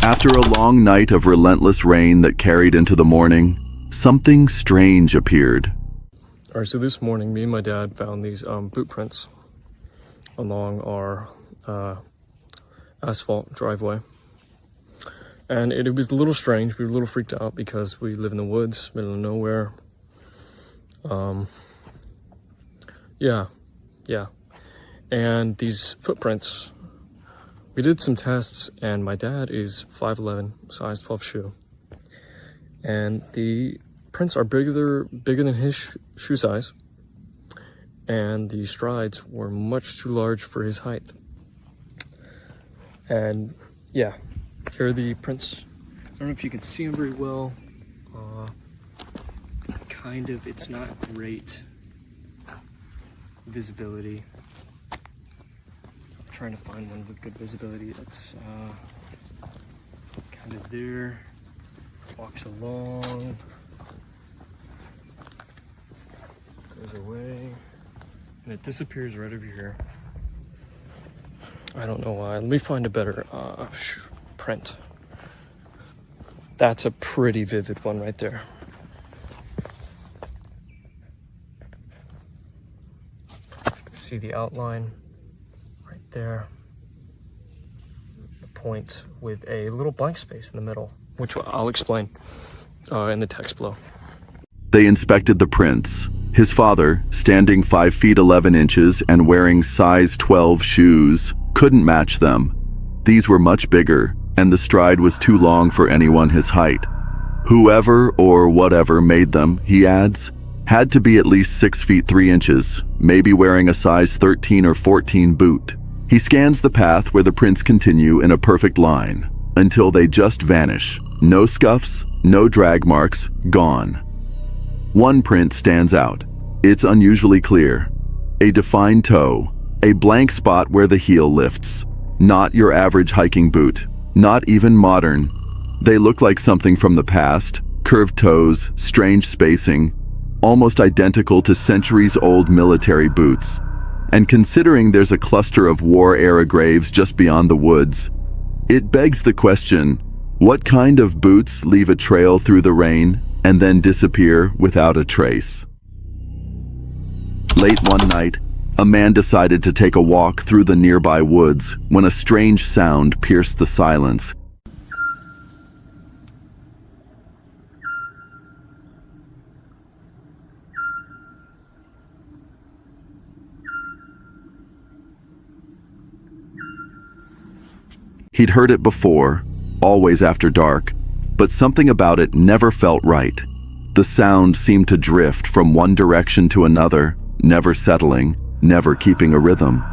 After a long night of relentless rain that carried into the morning, something strange appeared. All right, so this morning, me and my dad found these boot prints along our asphalt driveway. And it was a little strange. We were a little freaked out because we live in the woods, middle of nowhere. Yeah. And these footprints, we did some tests, and my dad is 5'11", size 12 shoe. And the prints are bigger than his shoe size. And the strides were much too large for his height. And yeah, here are the prints. I don't know if you can see them very well. Kind of, it's not great visibility. I'm trying to find one with good visibility. That's kind of there. Walks along. Goes away. And it disappears right over here. I don't know why. Let me find a better print. That's a pretty vivid one right there. You can see the outline right there. The point with a little blank space in the middle, which I'll explain in the text below. They inspected the prints. His father, standing 5 feet 11 inches and wearing size 12 shoes, couldn't match them. These were much bigger, and the stride was too long for anyone his height. Whoever or whatever made them, he adds, had to be at least 6 feet 3 inches, maybe wearing a size 13 or 14 boot. He scans the path where the prints continue in a perfect line, until they just vanish. No scuffs, no drag marks, gone. One print stands out. It's unusually clear. A defined toe, a blank spot where the heel lifts. Not your average hiking boot, not even modern. They look like something from the past, Curved toes, strange spacing, almost identical to centuries-old military boots. And considering there's a cluster of war-era graves just beyond the woods, it begs the question, what kind of boots leave a trail through the rain and then disappear without a trace? Late one night, a man decided to take a walk through the nearby woods when a strange sound pierced the silence. He'd heard it before, always after dark, but something about it never felt right. The sound seemed to drift from one direction to another, never settling, never keeping a rhythm.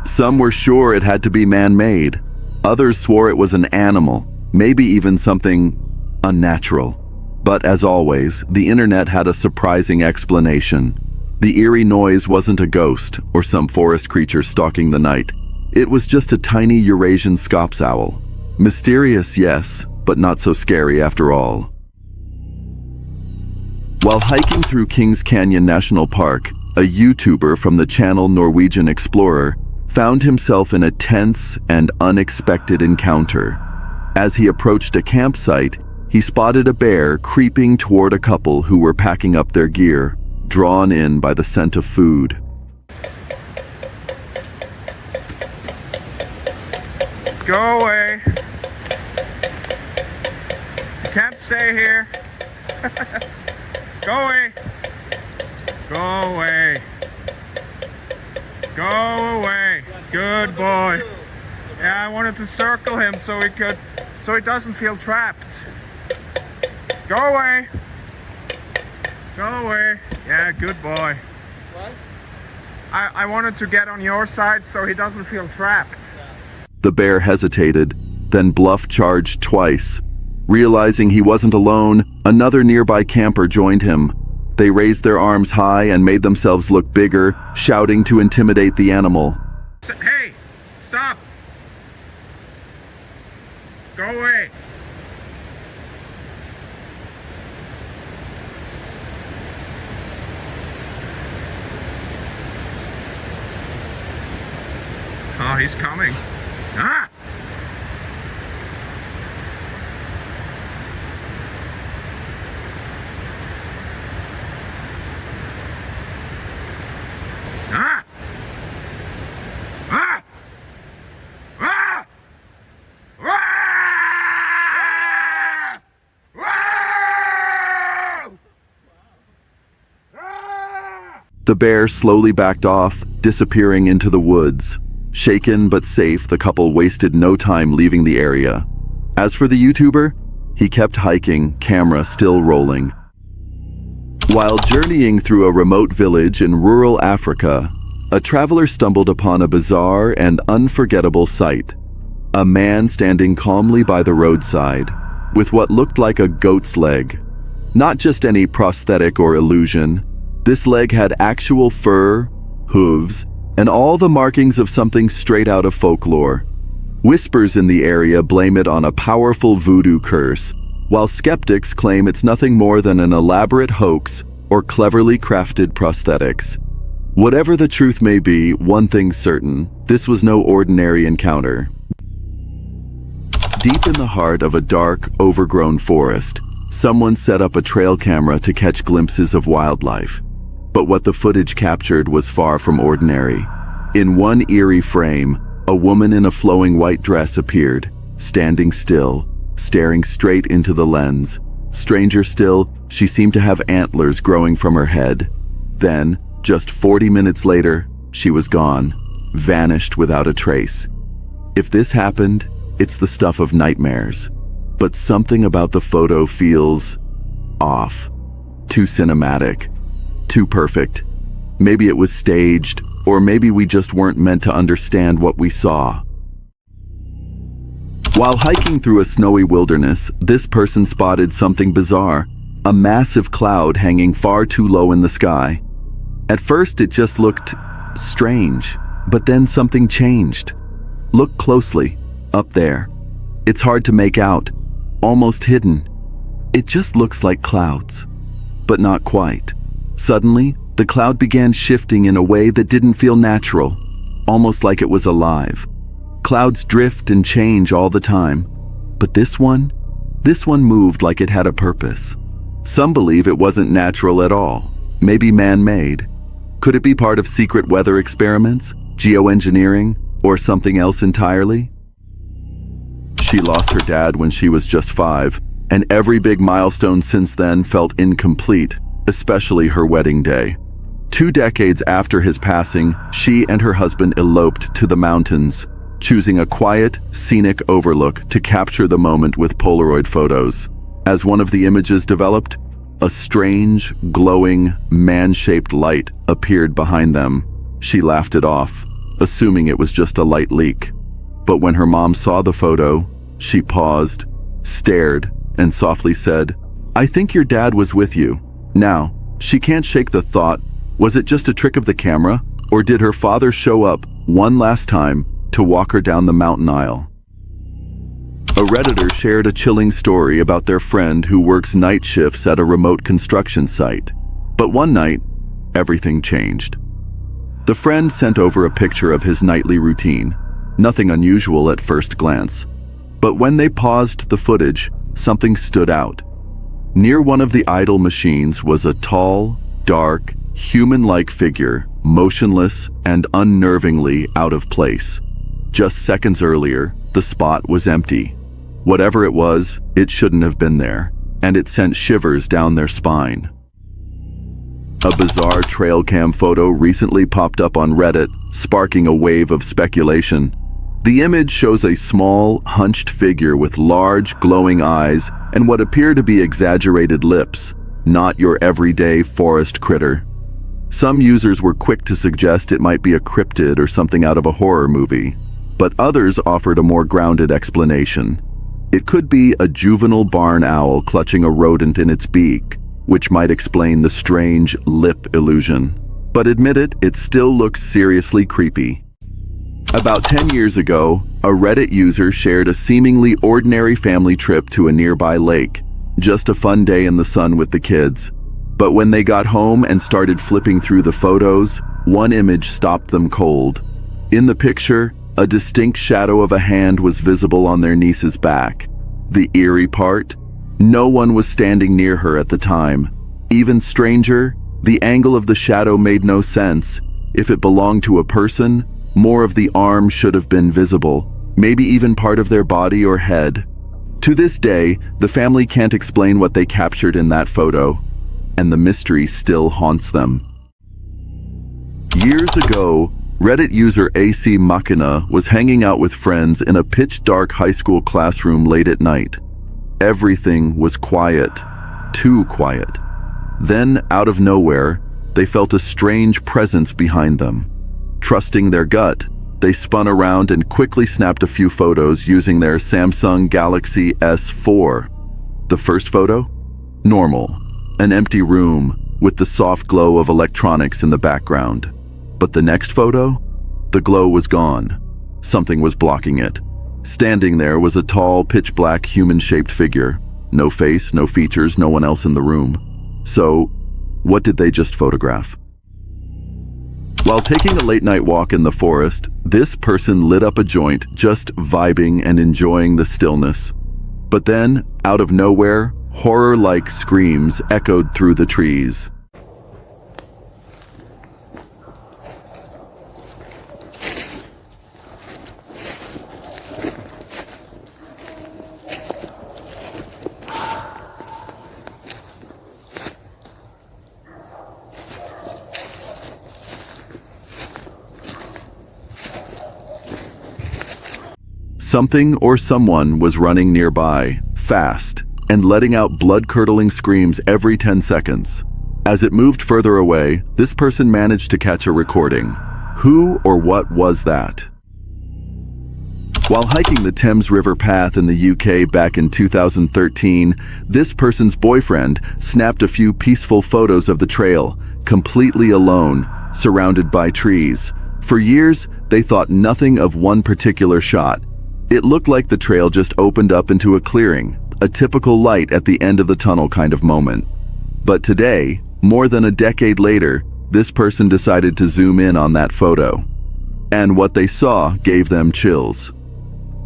Some were sure it had to be man-made. Others swore it was an animal, maybe even something unnatural. But as always, the internet had a surprising explanation. The eerie noise wasn't a ghost or some forest creature stalking the night. It was just a tiny Eurasian scops owl. Mysterious, yes, but not so scary after all. While hiking through Kings Canyon National Park, a YouTuber from the channel Norwegian Explorer found himself in a tense and unexpected encounter. As he approached a campsite, he spotted a bear creeping toward a couple who were packing up their gear, drawn in by the scent of food. Go away. You can't stay here. Go away. Go away. Go away. Good boy. Yeah, I wanted to circle him so he doesn't feel trapped. Go away. Go away. Yeah, good boy. What? I wanted to get on your side so he doesn't feel trapped. The bear hesitated, then bluff charged twice. Realizing he wasn't alone, another nearby camper joined him. They raised their arms high and made themselves look bigger, shouting to intimidate the animal. Hey, stop. Go away. Oh, he's coming. Ah! Ah! Ah! Ah! Ah! The bear slowly backed off, disappearing into the woods. Shaken but safe, the couple wasted no time leaving the area. As for the YouTuber, he kept hiking, camera still rolling. While journeying through a remote village in rural Africa, a traveler stumbled upon a bizarre and unforgettable sight. A man standing calmly by the roadside, with what looked like a goat's leg. Not just any prosthetic or illusion. This leg had actual fur, hooves, and all the markings of something straight out of folklore. Whispers in the area blame it on a powerful voodoo curse, while skeptics claim it's nothing more than an elaborate hoax or cleverly crafted prosthetics. Whatever the truth may be, one thing's certain, this was no ordinary encounter. Deep in the heart of a dark, overgrown forest, someone set up a trail camera to catch glimpses of wildlife. But what the footage captured was far from ordinary. In one eerie frame, a woman in a flowing white dress appeared, standing still, staring straight into the lens. Stranger still, she seemed to have antlers growing from her head. Then, just 40 minutes later, she was gone, vanished without a trace. If this happened, it's the stuff of nightmares. But something about the photo feels off, too cinematic. Too perfect. Maybe it was staged, or maybe we just weren't meant to understand what we saw. While hiking through a snowy wilderness, this person spotted something bizarre, a massive cloud hanging far too low in the sky. At first it just looked strange, but then something changed. Look closely, up there. It's hard to make out, almost hidden. It just looks like clouds. But not quite. Suddenly, the cloud began shifting in a way that didn't feel natural, almost like it was alive. Clouds drift and change all the time, but this one moved like it had a purpose. Some believe it wasn't natural at all, maybe man-made. Could it be part of secret weather experiments, geoengineering, or something else entirely? She lost her dad when she was just 5, and every big milestone since then felt incomplete, especially her wedding day. 2 decades after his passing, she and her husband eloped to the mountains, choosing a quiet, scenic overlook to capture the moment with Polaroid photos. As one of the images developed, a strange, glowing, man-shaped light appeared behind them. She laughed it off, assuming it was just a light leak. But when her mom saw the photo, she paused, stared, and softly said, "I think your dad was with you." Now, she can't shake the thought, was it just a trick of the camera, or did her father show up one last time to walk her down the mountain aisle? A Redditor shared a chilling story about their friend who works night shifts at a remote construction site. But one night, everything changed. The friend sent over a picture of his nightly routine, nothing unusual at first glance. But when they paused the footage, something stood out. Near one of the idle machines was a tall, dark, human-like figure, motionless and unnervingly out of place. Just seconds earlier, the spot was empty. Whatever it was, it shouldn't have been there, and it sent shivers down their spine. A bizarre trail cam photo recently popped up on Reddit, sparking a wave of speculation. The image shows a small, hunched figure with large, glowing eyes and what appear to be exaggerated lips, not your everyday forest critter. Some users were quick to suggest it might be a cryptid or something out of a horror movie, but others offered a more grounded explanation. It could be a juvenile barn owl clutching a rodent in its beak, which might explain the strange lip illusion. But admit it, it still looks seriously creepy. About 10 years ago, a Reddit user shared a seemingly ordinary family trip to a nearby lake. Just a fun day in the sun with the kids. But when they got home and started flipping through the photos, one image stopped them cold. In the picture, a distinct shadow of a hand was visible on their niece's back. The eerie part? No one was standing near her at the time. Even stranger, the angle of the shadow made no sense. If it belonged to a person, more of the arm should have been visible, maybe even part of their body or head. To this day, the family can't explain what they captured in that photo, and the mystery still haunts them. Years ago, Reddit user AC Machina was hanging out with friends in a pitch-dark high school classroom late at night. Everything was quiet, too quiet. Then, out of nowhere, they felt a strange presence behind them. Trusting their gut, they spun around and quickly snapped a few photos using their Samsung Galaxy S4. The first photo? Normal. An empty room with the soft glow of electronics in the background. But the next photo? The glow was gone. Something was blocking it. Standing there was a tall, pitch-black, human-shaped figure. No face, no features, no one else in the room. So, what did they just photograph? While taking a late-night walk in the forest, this person lit up a joint, just vibing and enjoying the stillness. But then, out of nowhere, horror-like screams echoed through the trees. Something or someone was running nearby, fast, and letting out blood-curdling screams every 10 seconds. As it moved further away, this person managed to catch a recording. Who or what was that? While hiking the Thames River path in the UK back in 2013, this person's boyfriend snapped a few peaceful photos of the trail, completely alone, surrounded by trees. For years, they thought nothing of one particular shot. It looked like the trail just opened up into a clearing, a typical light at the end of the tunnel kind of moment. But today, more than a decade later, this person decided to zoom in on that photo. And what they saw gave them chills.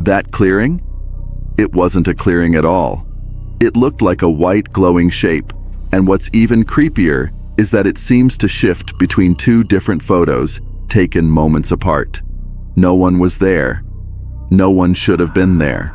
That clearing? It wasn't a clearing at all. It looked like a white glowing shape, and what's even creepier is that it seems to shift between two different photos taken moments apart. No one was there. No one should have been there.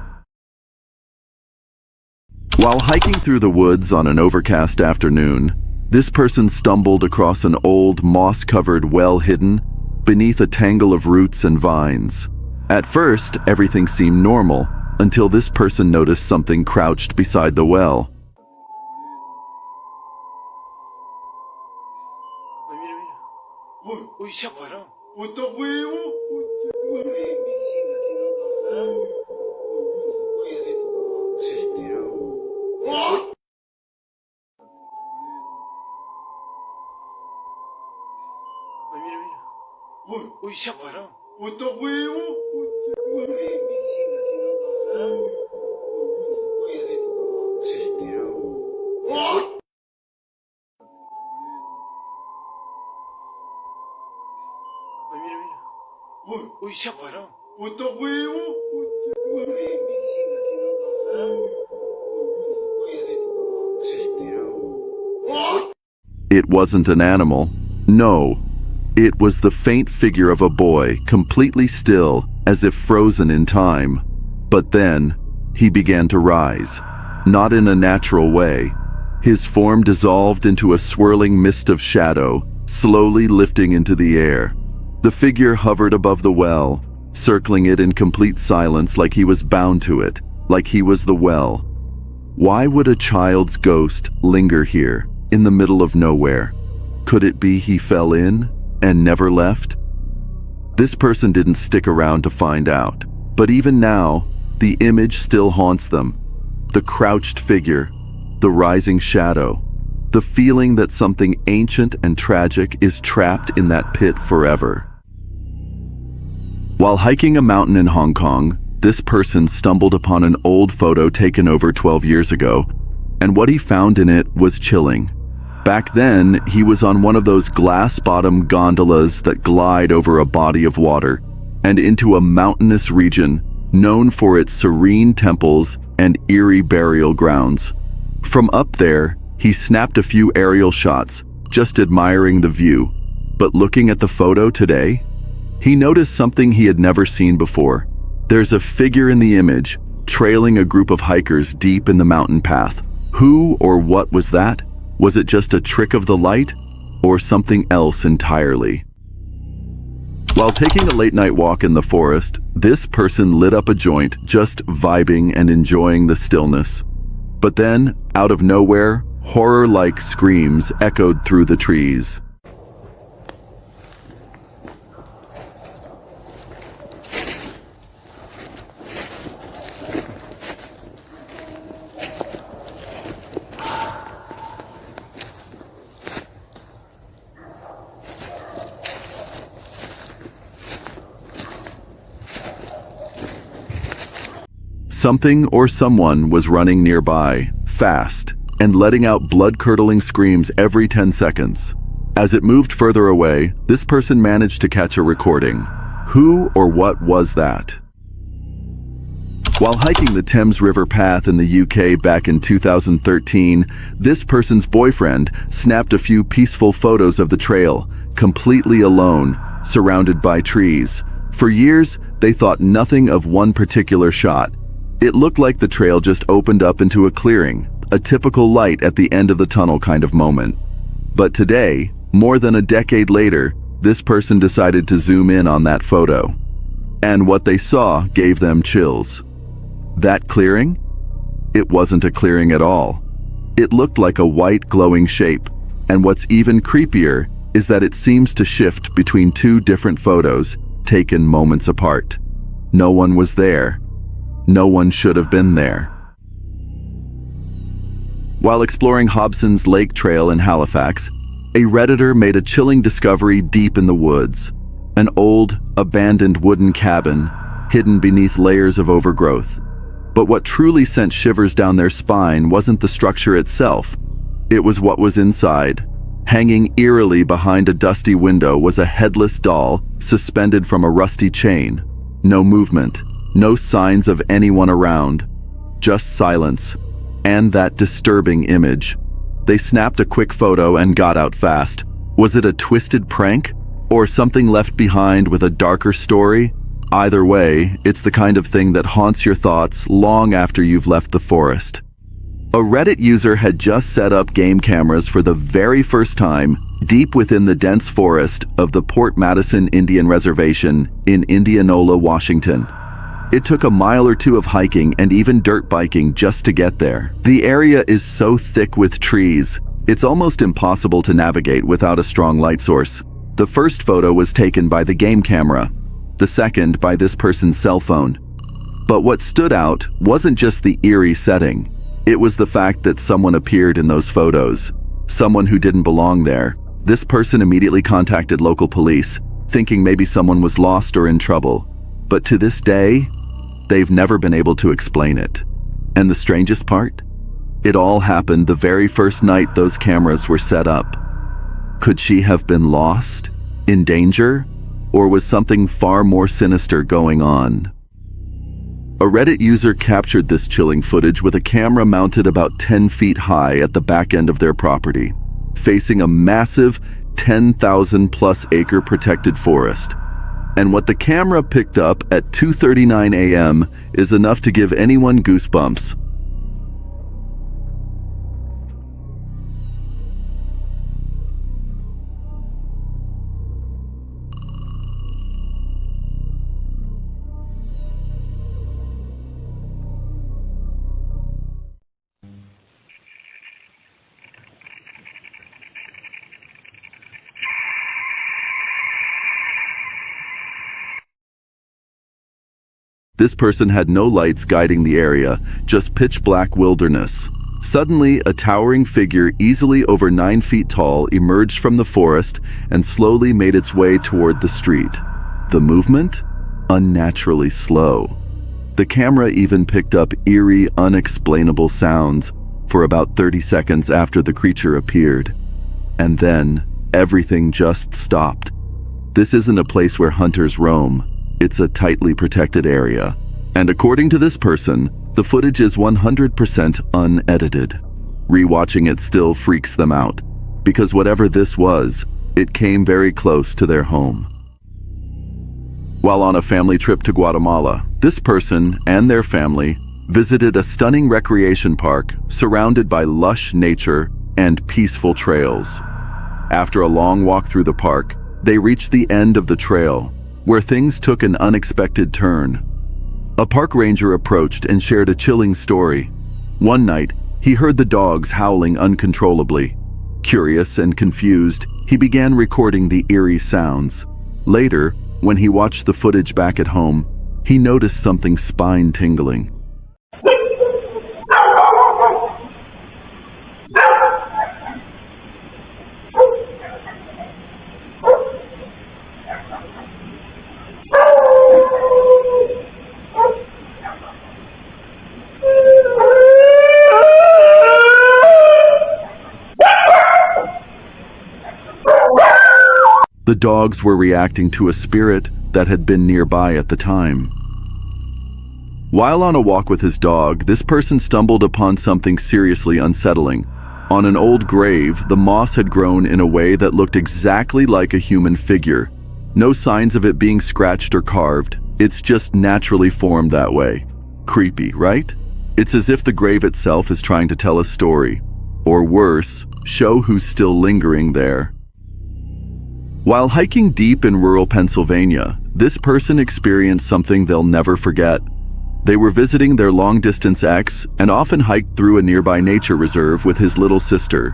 While hiking through the woods on an overcast afternoon, this person stumbled across an old moss-covered well hidden beneath a tangle of roots and vines. At first, everything seemed normal until this person noticed something crouched beside the well. It wasn't an animal. No. It was the faint figure of a boy, completely still, as if frozen in time. But then, he began to rise. Not in a natural way. His form dissolved into a swirling mist of shadow, slowly lifting into the air. The figure hovered above the well, circling it in complete silence like he was bound to it, like he was the well. Why would a child's ghost linger here, in the middle of nowhere? Could it be he fell in and never left? This person didn't stick around to find out, but even now, the image still haunts them. The crouched figure, the rising shadow, the feeling that something ancient and tragic is trapped in that pit forever. While hiking a mountain in Hong Kong, this person stumbled upon an old photo taken over 12 years ago, and what he found in it was chilling. Back then, he was on one of those glass-bottom gondolas that glide over a body of water and into a mountainous region known for its serene temples and eerie burial grounds. From up there, he snapped a few aerial shots, just admiring the view. But looking at the photo today, he noticed something he had never seen before. There's a figure in the image, trailing a group of hikers deep in the mountain path. Who or what was that? Was it just a trick of the light, or something else entirely? While taking a late-night walk in the forest, this person lit up a joint, just vibing and enjoying the stillness. But then, out of nowhere, horror-like screams echoed through the trees. Something or someone was running nearby, fast, and letting out blood-curdling screams every 10 seconds. As it moved further away, this person managed to catch a recording. Who or what was that? While hiking the Thames River path in the UK back in 2013, this person's boyfriend snapped a few peaceful photos of the trail, completely alone, surrounded by trees. For years, they thought nothing of one particular shot. It looked like the trail just opened up into a clearing, a typical light at the end of the tunnel kind of moment. But today, more than a decade later, this person decided to zoom in on that photo. And what they saw gave them chills. That clearing? It wasn't a clearing at all. It looked like a white glowing shape, and what's even creepier is that it seems to shift between two different photos taken moments apart. No one was there. No one should have been there. While exploring Hobson's Lake Trail in Halifax, a Redditor made a chilling discovery deep in the woods. An old, abandoned wooden cabin hidden beneath layers of overgrowth. But what truly sent shivers down their spine wasn't the structure itself. It was what was inside. Hanging eerily behind a dusty window was a headless doll suspended from a rusty chain. No movement, no signs of anyone around, just silence, and that disturbing image. They snapped a quick photo and got out fast. Was it a twisted prank? Or something left behind with a darker story? Either way, it's the kind of thing that haunts your thoughts long after you've left the forest. A Reddit user had just set up game cameras for the very first time deep within the dense forest of the Port Madison Indian Reservation in Indianola, Washington. It took a mile or two of hiking and even dirt biking just to get there. The area is so thick with trees, it's almost impossible to navigate without a strong light source. The first photo was taken by the game camera, the second by this person's cell phone. But what stood out wasn't just the eerie setting. It was the fact that someone appeared in those photos. Someone who didn't belong there. This person immediately contacted local police, thinking maybe someone was lost or in trouble. But to this day, they've never been able to explain it. And the strangest part? It all happened the very first night those cameras were set up. Could she have been lost? In danger? Or was something far more sinister going on? A Reddit user captured this chilling footage with a camera mounted about 10 feet high at the back end of their property, facing a massive 10,000 plus acre protected forest. And what the camera picked up at 2:39 a.m. is enough to give anyone goosebumps. This person had no lights guiding the area, just pitch black wilderness. Suddenly, a towering figure easily over 9 feet tall emerged from the forest and slowly made its way toward the street. The movement? Unnaturally slow. The camera even picked up eerie, unexplainable sounds for about 30 seconds after the creature appeared. And then, everything just stopped. This isn't a place where hunters roam. It's a tightly protected area. And according to this person, the footage is 100% unedited. Rewatching it still freaks them out, because whatever this was, it came very close to their home. While on a family trip to Guatemala, this person and their family visited a stunning recreation park surrounded by lush nature and peaceful trails. After a long walk through the park, they reached the end of the trail, where things took an unexpected turn. A park ranger approached and shared a chilling story. One night, he heard the dogs howling uncontrollably. Curious and confused, he began recording the eerie sounds. Later, when he watched the footage back at home, he noticed something spine-tingling. The dogs were reacting to a spirit that had been nearby at the time. While on a walk with his dog, this person stumbled upon something seriously unsettling. On an old grave, the moss had grown in a way that looked exactly like a human figure. No signs of it being scratched or carved. It's just naturally formed that way. Creepy, right? It's as if the grave itself is trying to tell a story. Or worse, show who's still lingering there. While hiking deep in rural Pennsylvania, this person experienced something they'll never forget. They were visiting their long-distance ex and often hiked through a nearby nature reserve with his little sister.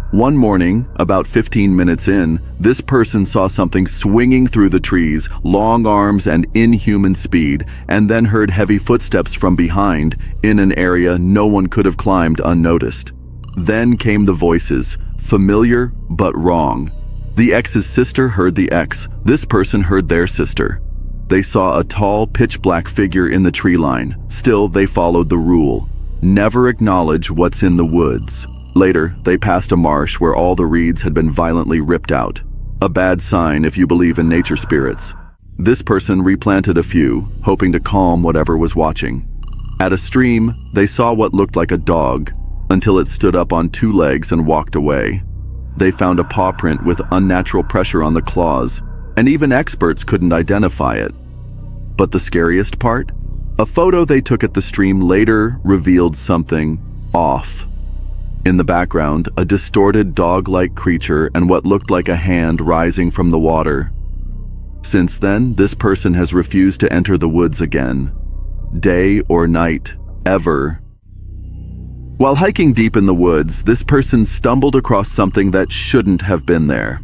One morning, about 15 minutes in, this person saw something swinging through the trees, long arms and inhuman speed, and then heard heavy footsteps from behind in an area no one could have climbed unnoticed. Then came the voices, familiar but wrong. The ex's sister heard the ex. This person heard their sister. They saw a tall, pitch-black figure in the tree line. Still, they followed the rule. Never acknowledge what's in the woods. Later, they passed a marsh where all the reeds had been violently ripped out. A bad sign if you believe in nature spirits. This person replanted a few, hoping to calm whatever was watching. At a stream, they saw what looked like a dog, until it stood up on 2 legs and walked away. They found a paw print with unnatural pressure on the claws, and even experts couldn't identify it. But the scariest part? A photo they took at the stream later revealed something off. In the background, a distorted dog-like creature and what looked like a hand rising from the water. Since then, this person has refused to enter the woods again. Day or night, ever. While hiking deep in the woods, this person stumbled across something that shouldn't have been there.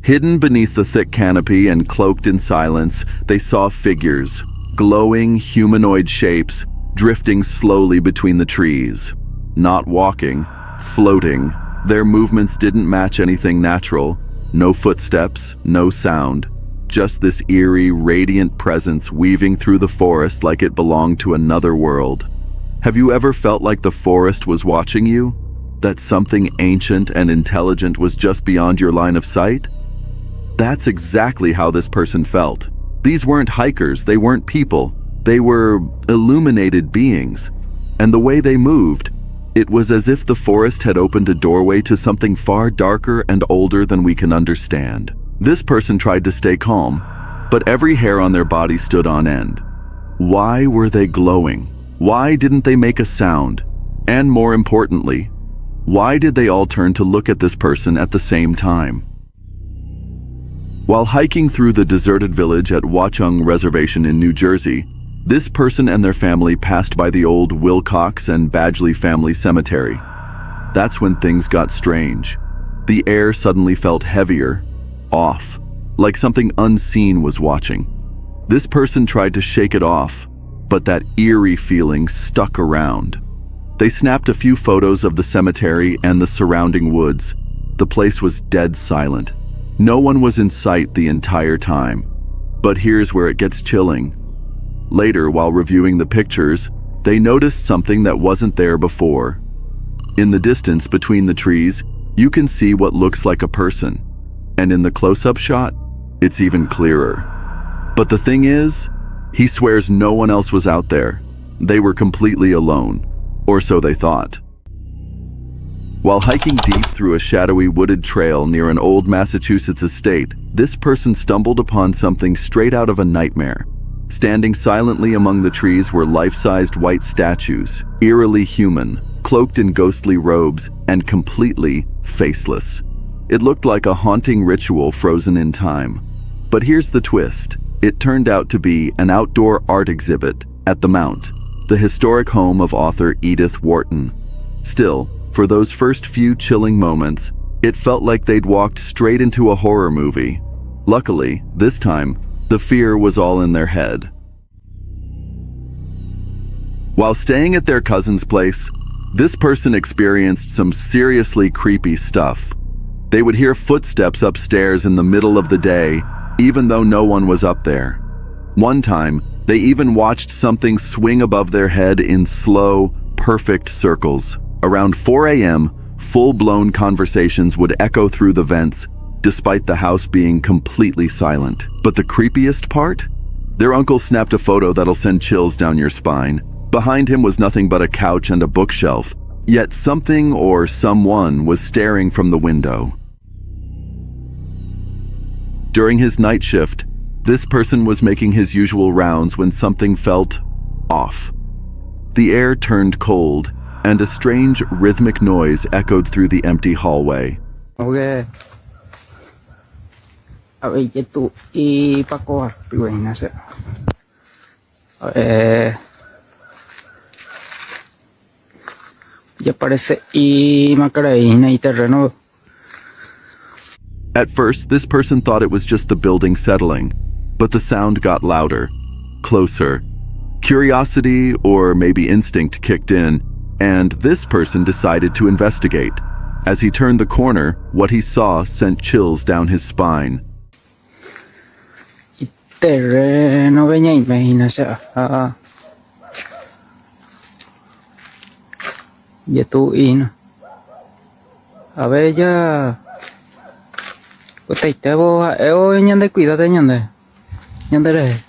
Hidden beneath the thick canopy and cloaked in silence, they saw figures, glowing humanoid shapes, drifting slowly between the trees. Not walking, floating. Their movements didn't match anything natural. No footsteps, no sound. Just this eerie, radiant presence weaving through the forest like it belonged to another world. Have you ever felt like the forest was watching you? That something ancient and intelligent was just beyond your line of sight? That's exactly how this person felt. These weren't hikers, they weren't people. They were illuminated beings. And the way they moved, it was as if the forest had opened a doorway to something far darker and older than we can understand. This person tried to stay calm, but every hair on their body stood on end. Why were they glowing? Why didn't they make a sound? And more importantly, why did they all turn to look at this person at the same time? While hiking through the deserted village at Watchung Reservation in New Jersey, this person and their family passed by the old Wilcox and Badgley family cemetery. That's when things got strange. The air suddenly felt heavier, off, like something unseen was watching. This person tried to shake it off, but that eerie feeling stuck around. They snapped a few photos of the cemetery and the surrounding woods. The place was dead silent. No one was in sight the entire time. But here's where it gets chilling. Later, while reviewing the pictures, they noticed something that wasn't there before. In the distance between the trees, you can see what looks like a person. And in the close-up shot, it's even clearer. But the thing is, he swears no one else was out there. They were completely alone, or so they thought. While hiking deep through a shadowy wooded trail near an old Massachusetts estate, this person stumbled upon something straight out of a nightmare. Standing silently among the trees were life-sized white statues, eerily human, cloaked in ghostly robes, and completely faceless. It looked like a haunting ritual frozen in time. But here's the twist. It turned out to be an outdoor art exhibit at the Mount, the historic home of author Edith Wharton. Still, for those first few chilling moments, it felt like they'd walked straight into a horror movie. Luckily, this time, the fear was all in their head. While staying at their cousin's place, this person experienced some seriously creepy stuff. They would hear footsteps upstairs in the middle of the day, even though no one was up there. One time, they even watched something swing above their head in slow, perfect circles. Around 4 a.m., full-blown conversations would echo through the vents, despite the house being completely silent. But the creepiest part? Their uncle snapped a photo that'll send chills down your spine. Behind him was nothing but a couch and a bookshelf, yet something or someone was staring from the window. During his night shift, this person was making his usual rounds when something felt off. The air turned cold, and a strange rhythmic noise echoed through the empty hallway. Okay. Ya parece y Macarena y terreno. At first, this person thought it was just the building settling, but the sound got louder, closer. Curiosity or maybe instinct kicked in, and this person decided to investigate. As he turned the corner, what he saw sent chills down his spine. Terreno veña imagínase. Ya tú in. A ver ya. Ute te bo eo ñande cuídate ñande. Ñande re.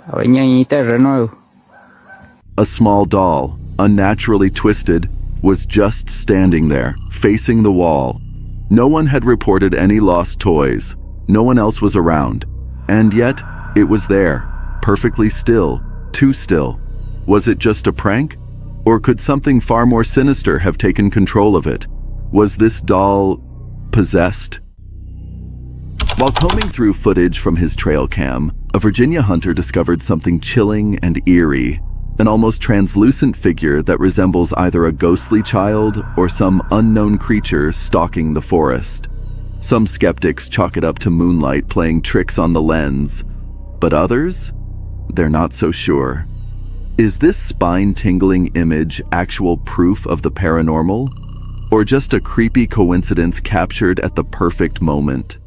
A ver ña terreno. A small doll, unnaturally twisted, was just standing there, facing the wall. No one had reported any lost toys. No one else was around. And yet, it was there, perfectly still, too still. Was it just a prank? Or could something far more sinister have taken control of it? Was this doll possessed? While combing through footage from his trail cam, a Virginia hunter discovered something chilling and eerie, an almost translucent figure that resembles either a ghostly child or some unknown creature stalking the forest. Some skeptics chalk it up to moonlight playing tricks on the lens, but others? They're not so sure. Is this spine-tingling image actual proof of the paranormal? Or just a creepy coincidence captured at the perfect moment?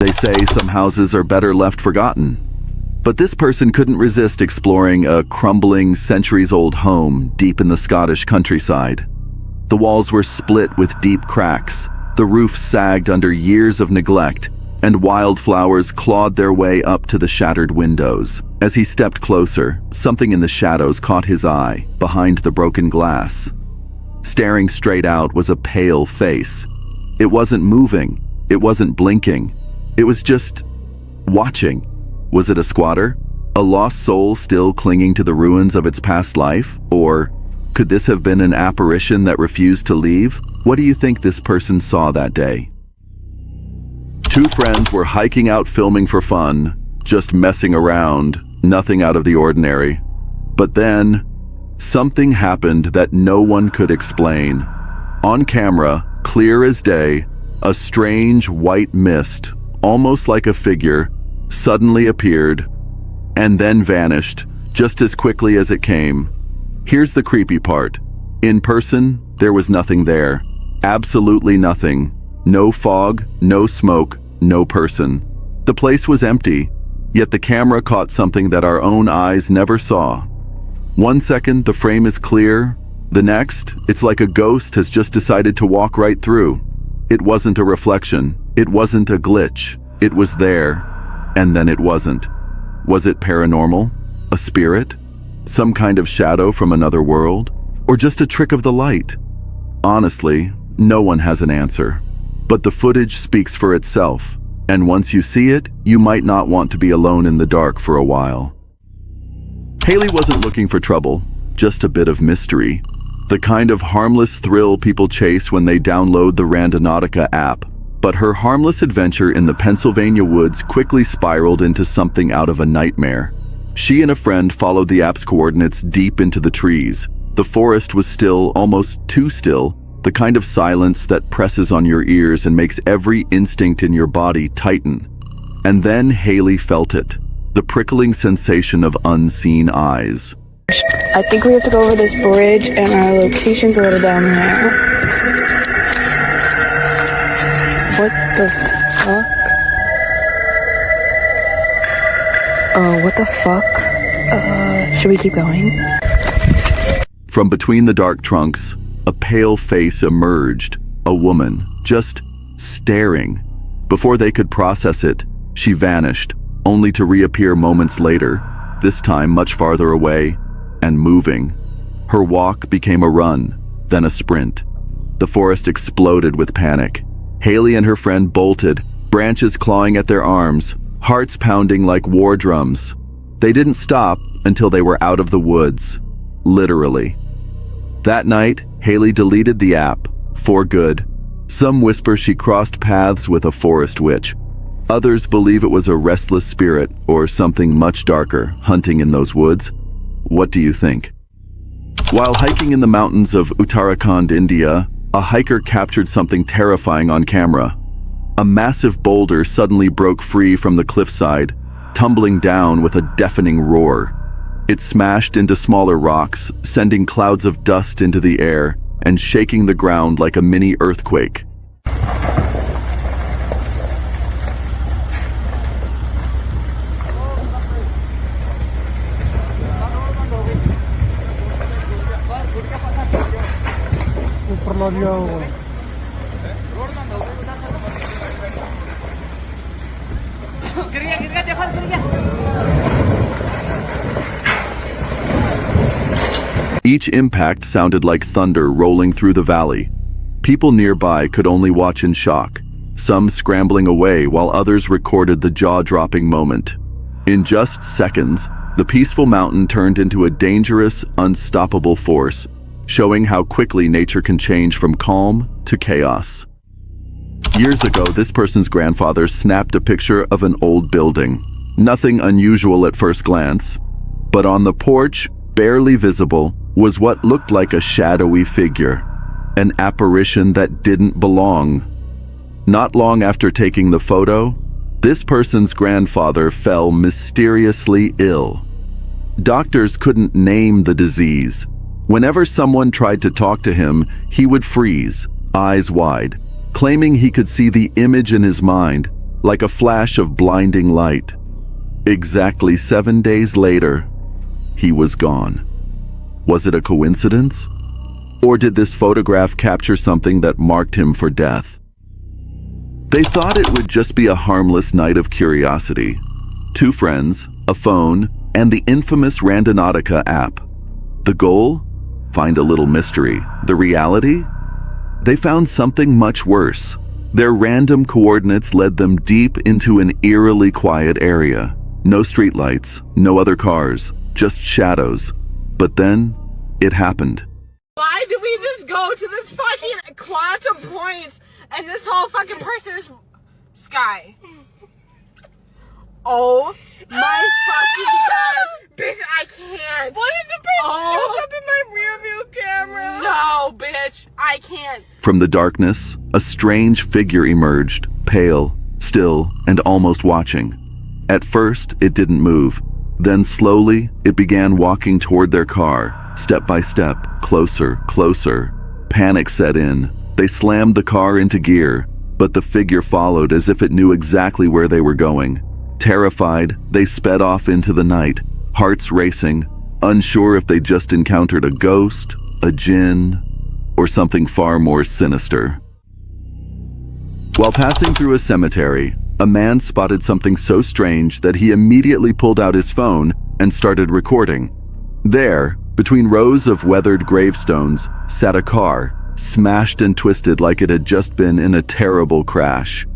They say some houses are better left forgotten. But this person couldn't resist exploring a crumbling, centuries-old home deep in the Scottish countryside. The walls were split with deep cracks, the roof sagged under years of neglect, and wildflowers clawed their way up to the shattered windows. As he stepped closer, something in the shadows caught his eye, behind the broken glass. Staring straight out was a pale face. It wasn't moving, it wasn't blinking, it was just watching. Was it a squatter? A lost soul still clinging to the ruins of its past life? Or could this have been an apparition that refused to leave? What do you think this person saw that day? Two friends were hiking out filming for fun, just messing around, nothing out of the ordinary. But then, something happened that no one could explain. On camera, clear as day, a strange white mist, almost like a figure, suddenly appeared, and then vanished, just as quickly as it came. Here's the creepy part. In person, there was nothing there. Absolutely nothing. No fog, no smoke, no person. The place was empty, yet the camera caught something that our own eyes never saw. 1 second, the frame is clear. The next, it's like a ghost has just decided to walk right through. It wasn't a reflection. It wasn't a glitch. It was there, and then it wasn't. Was it paranormal? A spirit? Some kind of shadow from another world? Or just a trick of the light? Honestly, no one has an answer. But the footage speaks for itself, and once you see it, you might not want to be alone in the dark for a while. Haley wasn't looking for trouble, just a bit of mystery. The kind of harmless thrill people chase when they download the Randonautica app. But her harmless adventure in the Pennsylvania woods quickly spiraled into something out of a nightmare. She and a friend followed the app's coordinates deep into the trees. The forest was still, almost too still, the kind of silence that presses on your ears and makes every instinct in your body tighten. And then Haley felt it, the prickling sensation of unseen eyes. I think we have to go over this bridge, and our location's a little down there. What the fuck? What the fuck? Should we keep going? From between the dark trunks, a pale face emerged, a woman, just staring. Before they could process it, she vanished, only to reappear moments later, this time much farther away, and moving. Her walk became a run, then a sprint. The forest exploded with panic. Haley and her friend bolted, branches clawing at their arms, hearts pounding like war drums. They didn't stop until they were out of the woods, literally. That night, Haley deleted the app, for good. Some whisper she crossed paths with a forest witch. Others believe it was a restless spirit or something much darker hunting in those woods. What do you think? While hiking in the mountains of Uttarakhand, India, a hiker captured something terrifying on camera. A massive boulder suddenly broke free from the cliffside, tumbling down with a deafening roar. It smashed into smaller rocks, sending clouds of dust into the air and shaking the ground like a mini earthquake. Each impact sounded like thunder rolling through the valley. People nearby could only watch in shock, some scrambling away while others recorded the jaw-dropping moment. In just seconds, the peaceful mountain turned into a dangerous, unstoppable force, showing how quickly nature can change from calm to chaos. Years ago, this person's grandfather snapped a picture of an old building. Nothing unusual at first glance, but on the porch, barely visible, was what looked like a shadowy figure, an apparition that didn't belong. Not long after taking the photo, this person's grandfather fell mysteriously ill. Doctors couldn't name the disease. Whenever someone tried to talk to him, he would freeze, eyes wide, claiming he could see the image in his mind, like a flash of blinding light. Exactly 7 days later, he was gone. Was it a coincidence? Or did this photograph capture something that marked him for death? They thought it would just be a harmless night of curiosity. 2 friends, a phone, and the infamous Randonautica app. The goal? Find a little mystery. The reality? They found something much worse. Their random coordinates led them deep into an eerily quiet area. No streetlights, no other cars, just shadows. But then, it happened. Why did we just go to this fucking quantum point and this whole fucking person is Sky? Oh my fucking god! Bitch, I can't! What if the person shows up in my rear view camera? No, bitch, I can't. From the darkness, a strange figure emerged, pale, still, and almost watching. At first, it didn't move. Then slowly, it began walking toward their car, step by step, closer, closer. Panic set in. They slammed the car into gear, but the figure followed as if it knew exactly where they were going. Terrified, they sped off into the night, hearts racing, unsure if they just encountered a ghost, a djinn, or something far more sinister. While passing through a cemetery, a man spotted something so strange that he immediately pulled out his phone and started recording. There, between rows of weathered gravestones, sat a car, smashed and twisted like it had just been in a terrible crash.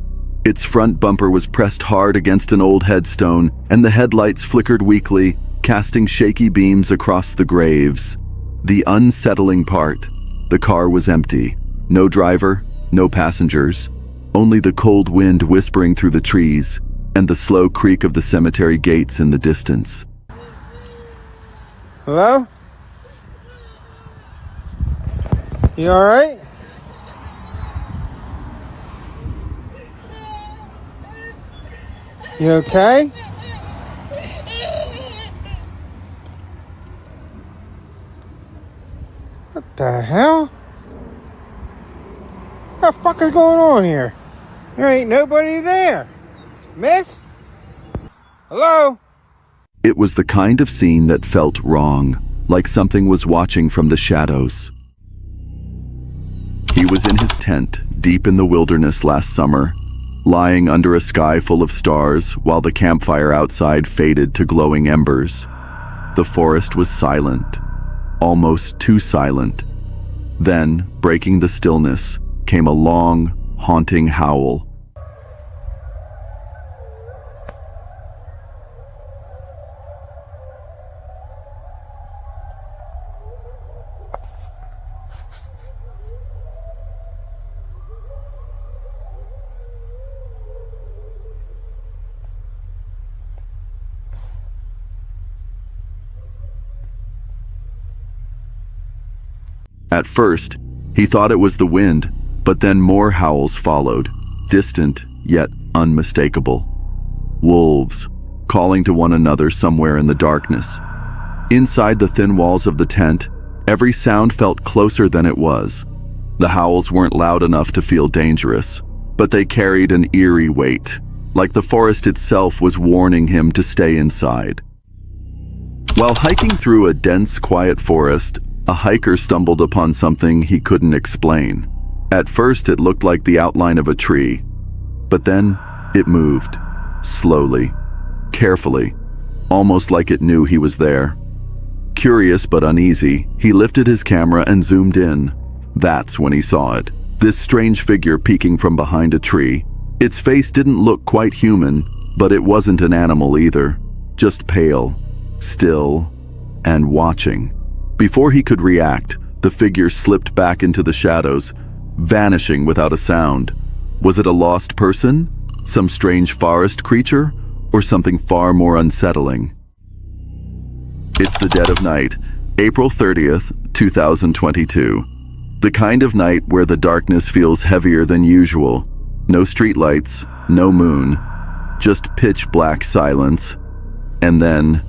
Its front bumper was pressed hard against an old headstone, and the headlights flickered weakly, casting shaky beams across the graves. The unsettling part, the car was empty. No driver, no passengers. Only the cold wind whispering through the trees and the slow creak of the cemetery gates in the distance. Hello? You alright? You okay? What the hell? What the fuck is going on here? There ain't nobody there. Miss? Hello? It was the kind of scene that felt wrong, like something was watching from the shadows. He was in his tent, deep in the wilderness last summer, lying under a sky full of stars while the campfire outside faded to glowing embers. The forest was silent, almost too silent. Then, breaking the stillness, came a long, haunting howl. At first, he thought it was the wind, but then more howls followed, distant yet unmistakable. Wolves, calling to one another somewhere in the darkness. Inside the thin walls of the tent, every sound felt closer than it was. The howls weren't loud enough to feel dangerous, but they carried an eerie weight, like the forest itself was warning him to stay inside. While hiking through a dense, quiet forest, a hiker stumbled upon something he couldn't explain. At first, it looked like the outline of a tree, but then it moved, slowly, carefully, almost like it knew he was there. Curious but uneasy, he lifted his camera and zoomed in. That's when he saw it. This strange figure peeking from behind a tree. Its face didn't look quite human, but it wasn't an animal either. Just pale, still, and watching. Before he could react, the figure slipped back into the shadows, vanishing without a sound. Was it a lost person? Some strange forest creature? Or something far more unsettling? It's the dead of night, April 30th, 2022. The kind of night where the darkness feels heavier than usual. No streetlights, no moon, just pitch black silence. And then,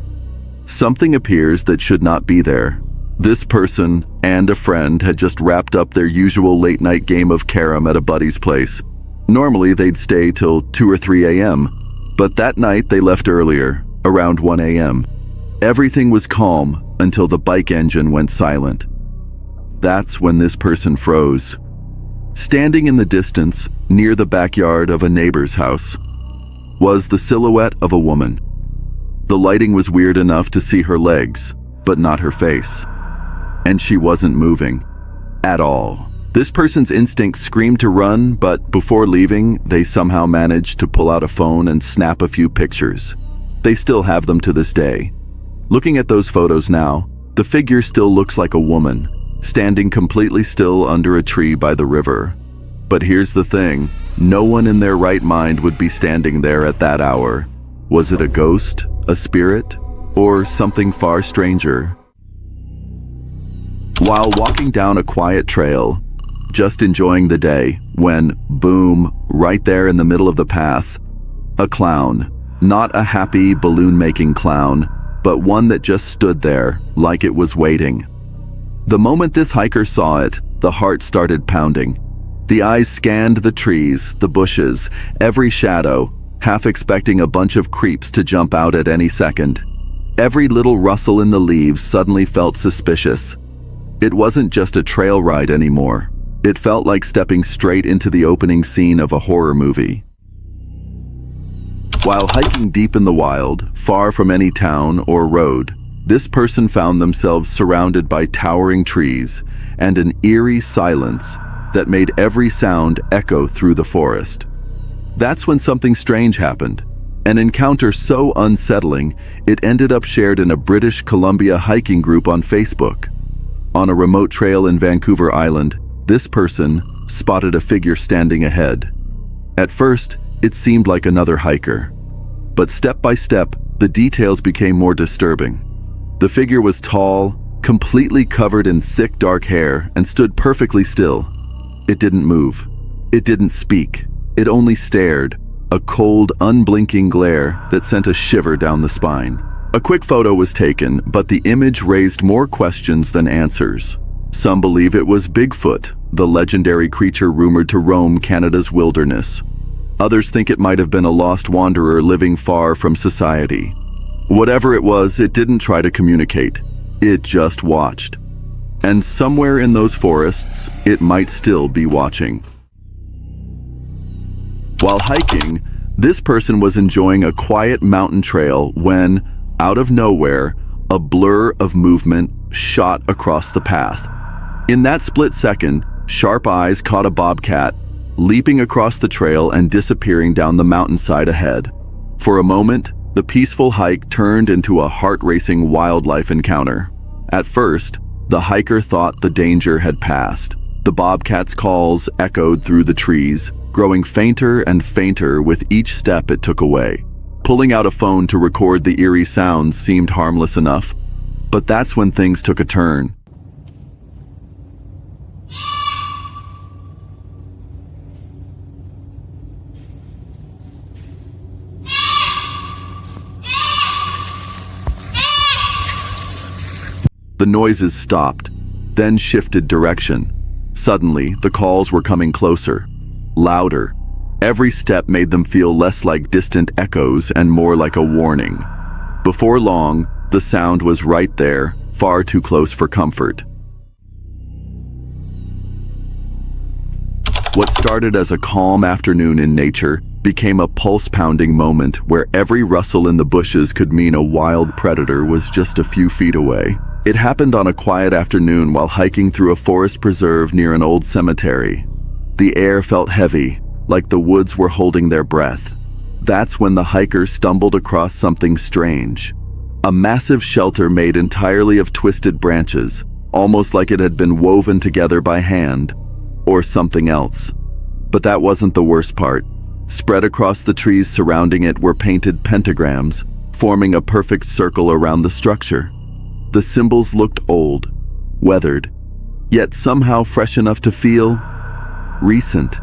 something appears that should not be there. This person and a friend had just wrapped up their usual late-night game of carom at a buddy's place. Normally they'd stay till 2 or 3 a.m., but that night they left earlier, around 1 a.m. Everything was calm until the bike engine went silent. That's when this person froze. Standing in the distance, near the backyard of a neighbor's house, was the silhouette of a woman. The lighting was weird enough to see her legs, but not her face. And she wasn't moving. At all. This person's instincts screamed to run, but before leaving, they somehow managed to pull out a phone and snap a few pictures. They still have them to this day. Looking at those photos now, the figure still looks like a woman, standing completely still under a tree by the river. But here's the thing, no one in their right mind would be standing there at that hour. Was it a ghost, a spirit, or something far stranger? While walking down a quiet trail, just enjoying the day, when, boom, right there in the middle of the path, a clown. Not a happy, balloon-making clown, but one that just stood there, like it was waiting. The moment this hiker saw it, the heart started pounding. The eyes scanned the trees, the bushes, every shadow, half expecting a bunch of creeps to jump out at any second. Every little rustle in the leaves suddenly felt suspicious. It wasn't just a trail ride anymore. It felt like stepping straight into the opening scene of a horror movie. While hiking deep in the wild, far from any town or road, this person found themselves surrounded by towering trees and an eerie silence that made every sound echo through the forest. That's when something strange happened. An encounter so unsettling, it ended up shared in a British Columbia hiking group on Facebook. On a remote trail in Vancouver Island, this person spotted a figure standing ahead. At first, it seemed like another hiker. But step by step, the details became more disturbing. The figure was tall, completely covered in thick dark hair, and stood perfectly still. It didn't move. It didn't speak. It only stared, a cold, unblinking glare that sent a shiver down the spine. A quick photo was taken, but the image raised more questions than answers. Some believe it was Bigfoot, the legendary creature rumored to roam Canada's wilderness. Others think it might have been a lost wanderer living far from society. Whatever it was, it didn't try to communicate. It just watched. And somewhere in those forests, it might still be watching. While hiking, this person was enjoying a quiet mountain trail when, out of nowhere, a blur of movement shot across the path. In that split second, sharp eyes caught a bobcat, leaping across the trail and disappearing down the mountainside ahead. For a moment, the peaceful hike turned into a heart-racing wildlife encounter. At first, the hiker thought the danger had passed. The bobcat's calls echoed through the trees, growing fainter and fainter with each step it took away. Pulling out a phone to record the eerie sounds seemed harmless enough, but that's when things took a turn. The noises stopped, then shifted direction. Suddenly, the calls were coming closer, louder. Every step made them feel less like distant echoes and more like a warning. Before long, the sound was right there, far too close for comfort. What started as a calm afternoon in nature became a pulse-pounding moment where every rustle in the bushes could mean a wild predator was just a few feet away. It happened on a quiet afternoon while hiking through a forest preserve near an old cemetery. The air felt heavy, like the woods were holding their breath. That's when the hikers stumbled across something strange. A massive shelter made entirely of twisted branches, almost like it had been woven together by hand, or something else. But that wasn't the worst part. Spread across the trees surrounding it were painted pentagrams, forming a perfect circle around the structure. The symbols looked old, weathered, yet somehow fresh enough to feel recent.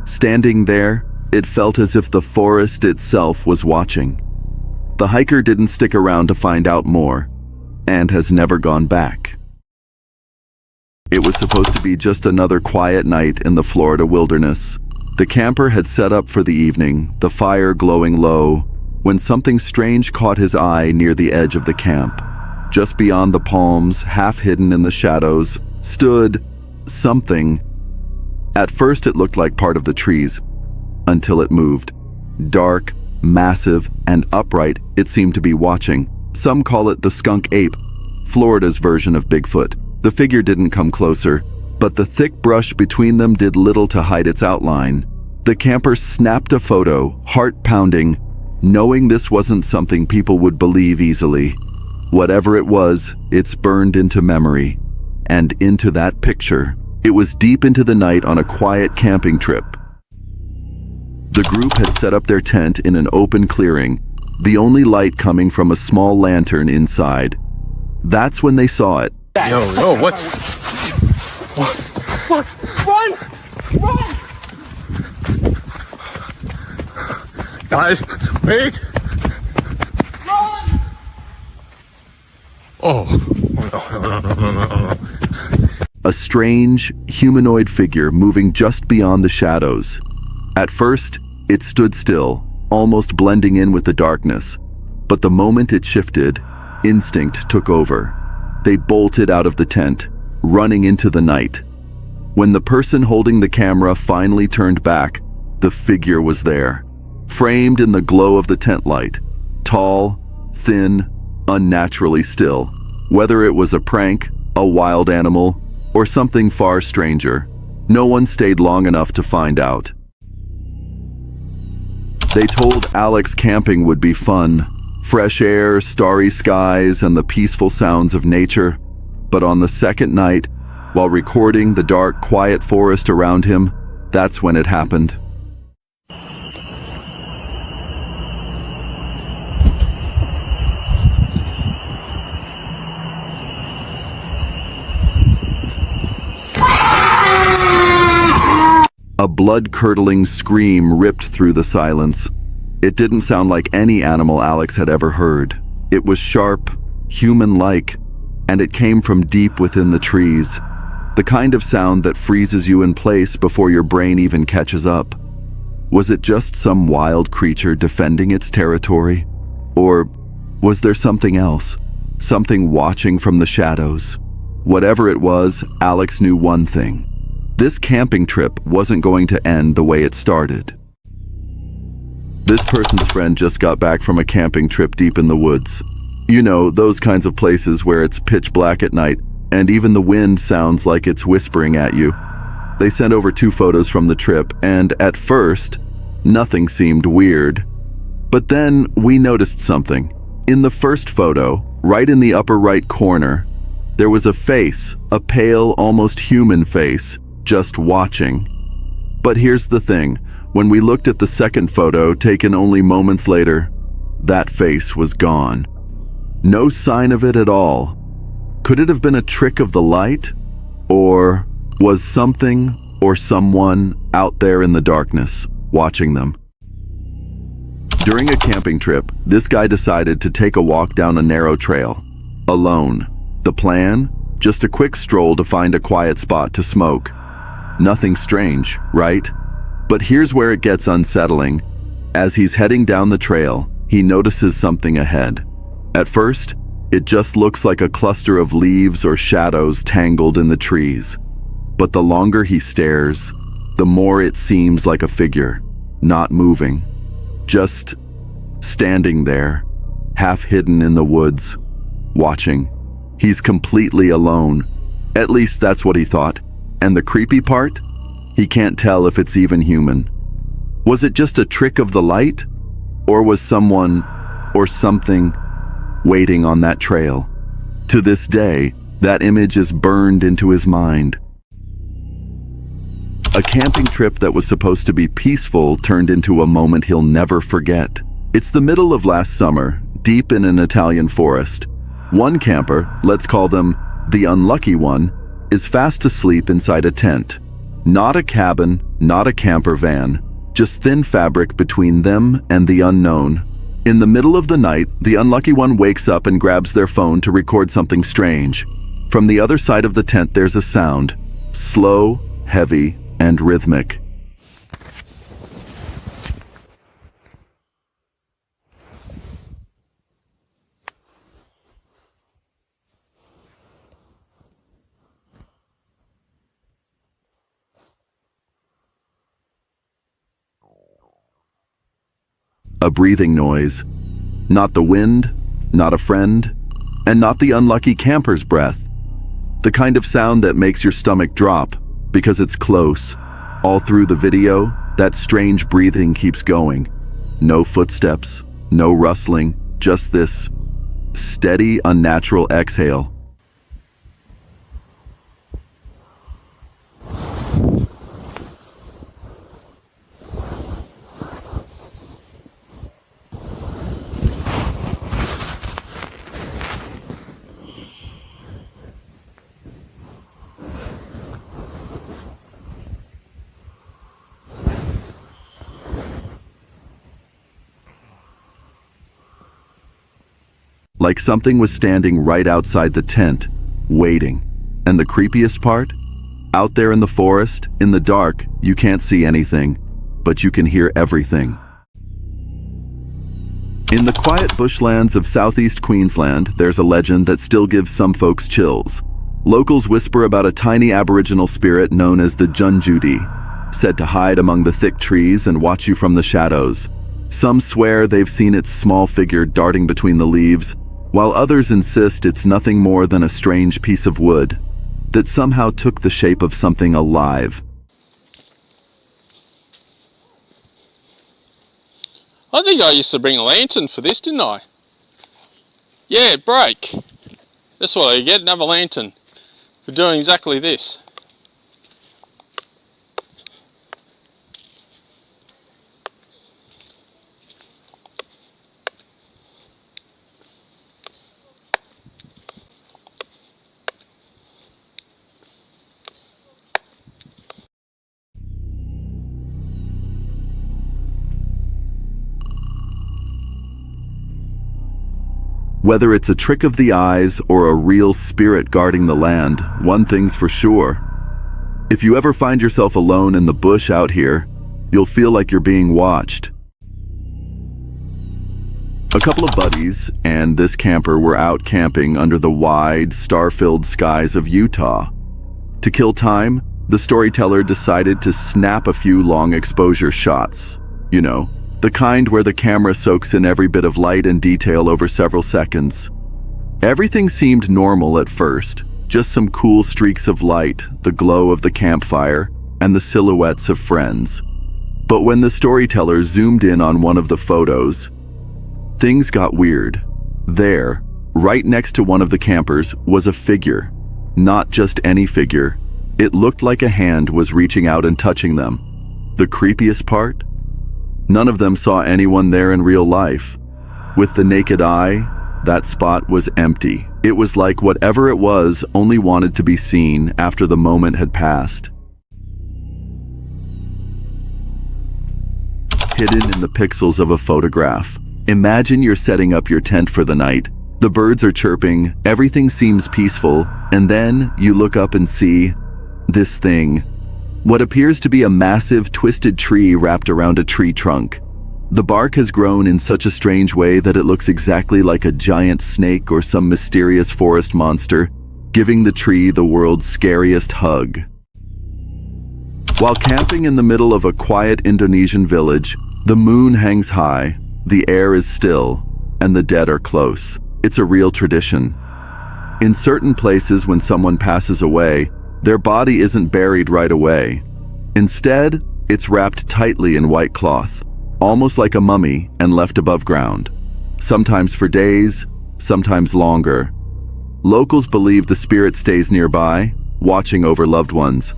Standing there, it felt as if the forest itself was watching. The hiker didn't stick around to find out more, and has never gone back. It was supposed to be just another quiet night in the Florida wilderness. The camper had set up for the evening, the fire glowing low, when something strange caught his eye near the edge of the camp. Just beyond the palms, half hidden in the shadows, stood something. At first it looked like part of the trees, until it moved. Dark, massive, and upright, it seemed to be watching. Some call it the skunk ape, Florida's version of Bigfoot. The figure didn't come closer, but the thick brush between them did little to hide its outline. The camper snapped a photo, heart pounding, knowing this wasn't something people would believe easily. Whatever it was, it's burned into memory. And into that picture. It was deep into the night on a quiet camping trip. The group had set up their tent in an open clearing, the only light coming from a small lantern inside. That's when they saw it. Yo, what's... Run! Run! Guys, wait! Run! Oh, no. A strange, humanoid figure moving just beyond the shadows. At first, it stood still, almost blending in with the darkness. But the moment it shifted, instinct took over. They bolted out of the tent, running into the night. When the person holding the camera finally turned back, the figure was there, framed in the glow of the tent light. Tall, thin, unnaturally still. Whether it was a prank, a wild animal, or something far stranger, no one stayed long enough to find out. They told Alex camping would be fun. Fresh air, starry skies, and the peaceful sounds of nature. But on the second night, while recording the dark, quiet forest around him, that's when it happened. A blood-curdling scream ripped through the silence. It didn't sound like any animal Alex had ever heard. It was sharp, human-like, and it came from deep within the trees. The kind of sound that freezes you in place before your brain even catches up. Was it just some wild creature defending its territory? Or was there something else? Something watching from the shadows? Whatever it was, Alex knew one thing. This camping trip wasn't going to end the way it started. This person's friend just got back from a camping trip deep in the woods. You know, those kinds of places where it's pitch black at night, and even the wind sounds like it's whispering at you. They sent over 2 photos from the trip, and at first, nothing seemed weird. But then we noticed something. In the first photo, right in the upper right corner, there was a face, a pale, almost human face, just watching. But here's the thing, when we looked at the second photo, taken only moments later, that face was gone. No sign of it at all. Could it have been a trick of the light? Or was something or someone out there in the darkness, watching them? During a camping trip, this guy decided to take a walk down a narrow trail, alone. The plan? Just a quick stroll to find a quiet spot to smoke. Nothing strange, right? But here's where it gets unsettling. As he's heading down the trail, he notices something ahead. At first, it just looks like a cluster of leaves or shadows tangled in the trees. But the longer he stares, the more it seems like a figure, not moving, just standing there, half hidden in the woods, watching. He's completely alone. At least that's what he thought. And the creepy part? He can't tell if it's even human. Was it just a trick of the light? Or was someone, or something, waiting on that trail? To this day, that image is burned into his mind. A camping trip that was supposed to be peaceful turned into a moment he'll never forget. It's the middle of last summer, deep in an Italian forest. One camper, let's call them the unlucky one, is fast asleep inside a tent. Not a cabin, not a camper van, just thin fabric between them and the unknown. In the middle of the night, the unlucky one wakes up and grabs their phone to record something strange. From the other side of the tent there's a sound, slow, heavy, and rhythmic. A breathing noise. Not the wind, not a friend, and not the unlucky camper's breath. The kind of sound that makes your stomach drop because it's close. All through the video, that strange breathing keeps going. No footsteps, no rustling, just this steady, unnatural exhale. Like something was standing right outside the tent, waiting. And the creepiest part? Out there in the forest, in the dark, you can't see anything, but you can hear everything. In the quiet bushlands of southeast Queensland, there's a legend that still gives some folks chills. Locals whisper about a tiny Aboriginal spirit known as the Junjudi, said to hide among the thick trees and watch you from the shadows. Some swear they've seen its small figure darting between the leaves, while others insist it's nothing more than a strange piece of wood that somehow took the shape of something alive. I think I used to bring a lantern for this, didn't I? Yeah, it broke. That's what I get, another lantern for doing exactly this. Whether it's a trick of the eyes or a real spirit guarding the land, one thing's for sure. If you ever find yourself alone in the bush out here, you'll feel like you're being watched. A couple of buddies and this camper were out camping under the wide, star-filled skies of Utah. To kill time, the storyteller decided to snap a few long exposure shots. You know, the kind where the camera soaks in every bit of light and detail over several seconds. Everything seemed normal at first, just some cool streaks of light, the glow of the campfire, and the silhouettes of friends. But when the storyteller zoomed in on one of the photos, things got weird. There, right next to one of the campers, was a figure. Not just any figure. It looked like a hand was reaching out and touching them. The creepiest part? None of them saw anyone there in real life. With the naked eye, that spot was empty. It was like whatever it was only wanted to be seen after the moment had passed. Hidden in the pixels of a photograph. Imagine you're setting up your tent for the night. The birds are chirping, everything seems peaceful, and then you look up and see this thing. What appears to be a massive, twisted tree wrapped around a tree trunk. The bark has grown in such a strange way that it looks exactly like a giant snake or some mysterious forest monster, giving the tree the world's scariest hug. While camping in the middle of a quiet Indonesian village, the moon hangs high, the air is still, and the dead are close. It's a real tradition. In certain places, when someone passes away, their body isn't buried right away. Instead, it's wrapped tightly in white cloth, almost like a mummy, and left above ground. Sometimes for days, sometimes longer. Locals believe the spirit stays nearby, watching over loved ones.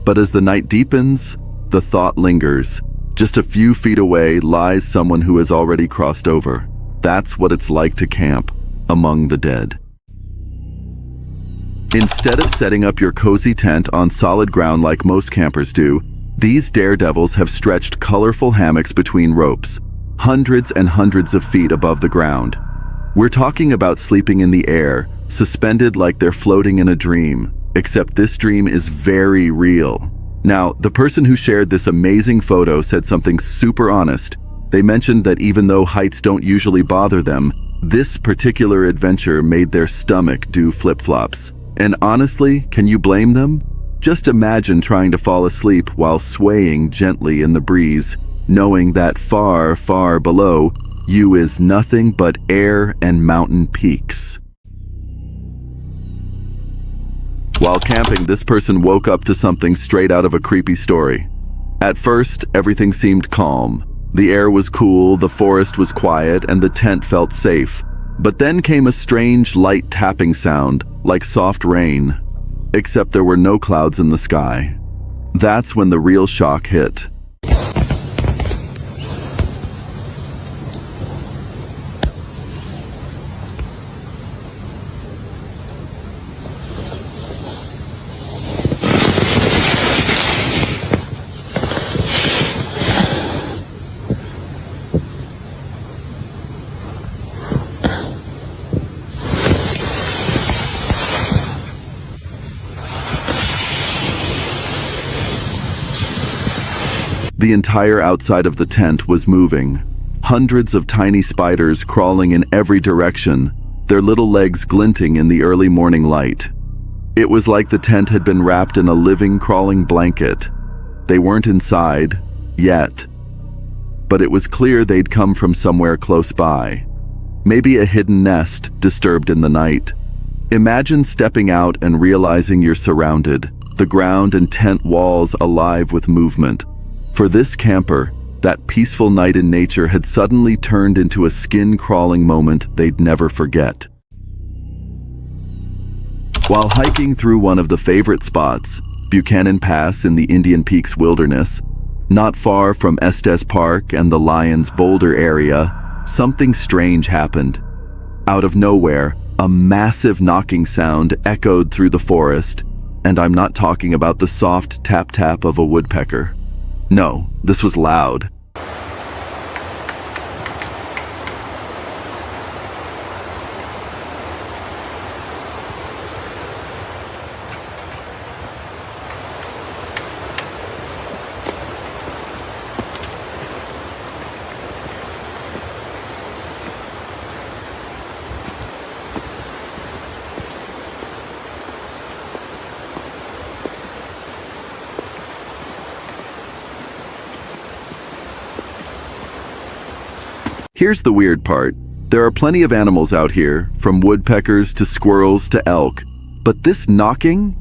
But as the night deepens, the thought lingers. Just a few feet away lies someone who has already crossed over. That's what it's like to camp among the dead. Instead of setting up your cozy tent on solid ground like most campers do, these daredevils have stretched colorful hammocks between ropes, hundreds and hundreds of feet above the ground. We're talking about sleeping in the air, suspended like they're floating in a dream, except this dream is very real. Now, the person who shared this amazing photo said something super honest. They mentioned that even though heights don't usually bother them, this particular adventure made their stomach do flip-flops. And honestly, can you blame them? Just imagine trying to fall asleep while swaying gently in the breeze, knowing that far, far below you is nothing but air and mountain peaks. While camping, this person woke up to something straight out of a creepy story. At first, everything seemed calm. The air was cool, the forest was quiet, and the tent felt safe. But then came a strange, light tapping sound, like soft rain. Except there were no clouds in the sky. That's when the real shock hit. The entire outside of the tent was moving. Hundreds of tiny spiders crawling in every direction, their little legs glinting in the early morning light. It was like the tent had been wrapped in a living, crawling blanket. They weren't inside, yet. But it was clear they'd come from somewhere close by. Maybe a hidden nest disturbed in the night. Imagine stepping out and realizing you're surrounded, the ground and tent walls alive with movement. For this camper, that peaceful night in nature had suddenly turned into a skin-crawling moment they'd never forget. While hiking through one of the favorite spots, Buchanan Pass in the Indian Peaks Wilderness, not far from Estes Park and the Lions Boulder area, something strange happened. Out of nowhere, a massive knocking sound echoed through the forest, and I'm not talking about the soft tap-tap of a woodpecker. No, this was loud. Here's the weird part. There are plenty of animals out here, from woodpeckers to squirrels to elk. But this knocking?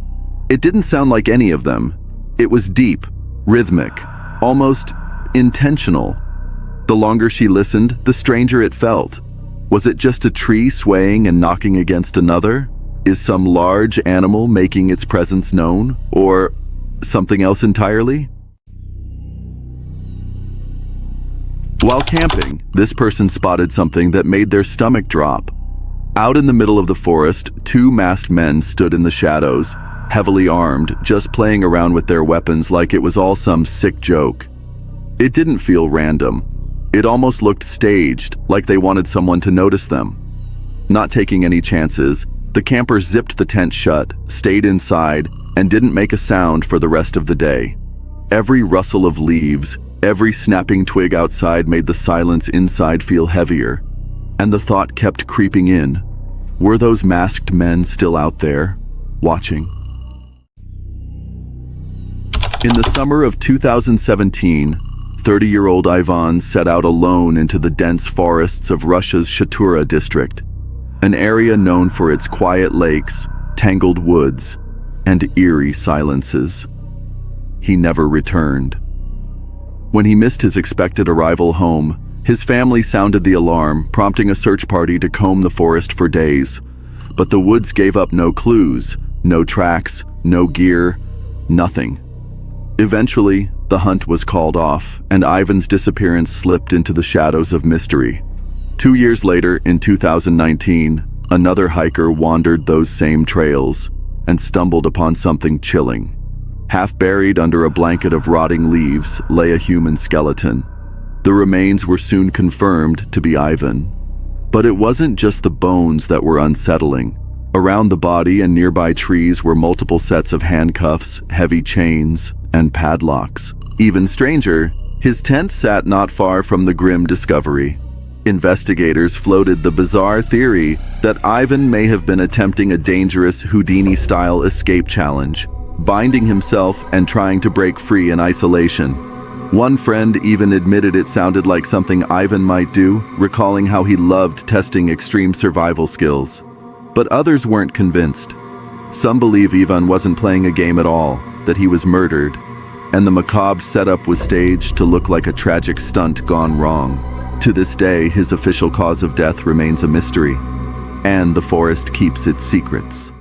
It didn't sound like any of them. It was deep, rhythmic, almost intentional. The longer she listened, the stranger it felt. Was it just a tree swaying and knocking against another? Is some large animal making its presence known? Or something else entirely? While camping, this person spotted something that made their stomach drop. Out in the middle of the forest, two masked men stood in the shadows, heavily armed, just playing around with their weapons like it was all some sick joke. It didn't feel random. It almost looked staged, like they wanted someone to notice them. Not taking any chances, the campers zipped the tent shut, stayed inside, and didn't make a sound for the rest of the day. Every rustle of leaves, every snapping twig outside made the silence inside feel heavier, and the thought kept creeping in. Were those masked men still out there, watching? In the summer of 2017, 30-year-old Ivan set out alone into the dense forests of Russia's Shatura district, an area known for its quiet lakes, tangled woods, and eerie silences. He never returned. When he missed his expected arrival home, his family sounded the alarm, prompting a search party to comb the forest for days. But the woods gave up no clues, no tracks, no gear, nothing. Eventually, the hunt was called off, and Ivan's disappearance slipped into the shadows of mystery. 2 years later, in 2019, another hiker wandered those same trails and stumbled upon something chilling. Half buried under a blanket of rotting leaves lay a human skeleton. The remains were soon confirmed to be Ivan. But it wasn't just the bones that were unsettling. Around the body and nearby trees were multiple sets of handcuffs, heavy chains, and padlocks. Even stranger, his tent sat not far from the grim discovery. Investigators floated the bizarre theory that Ivan may have been attempting a dangerous Houdini-style escape challenge, binding himself and trying to break free in isolation. One friend even admitted it sounded like something Ivan might do, recalling how he loved testing extreme survival skills. But others weren't convinced. Some believe Ivan wasn't playing a game at all, that he was murdered, and the macabre setup was staged to look like a tragic stunt gone wrong. To this day, his official cause of death remains a mystery, and the forest keeps its secrets.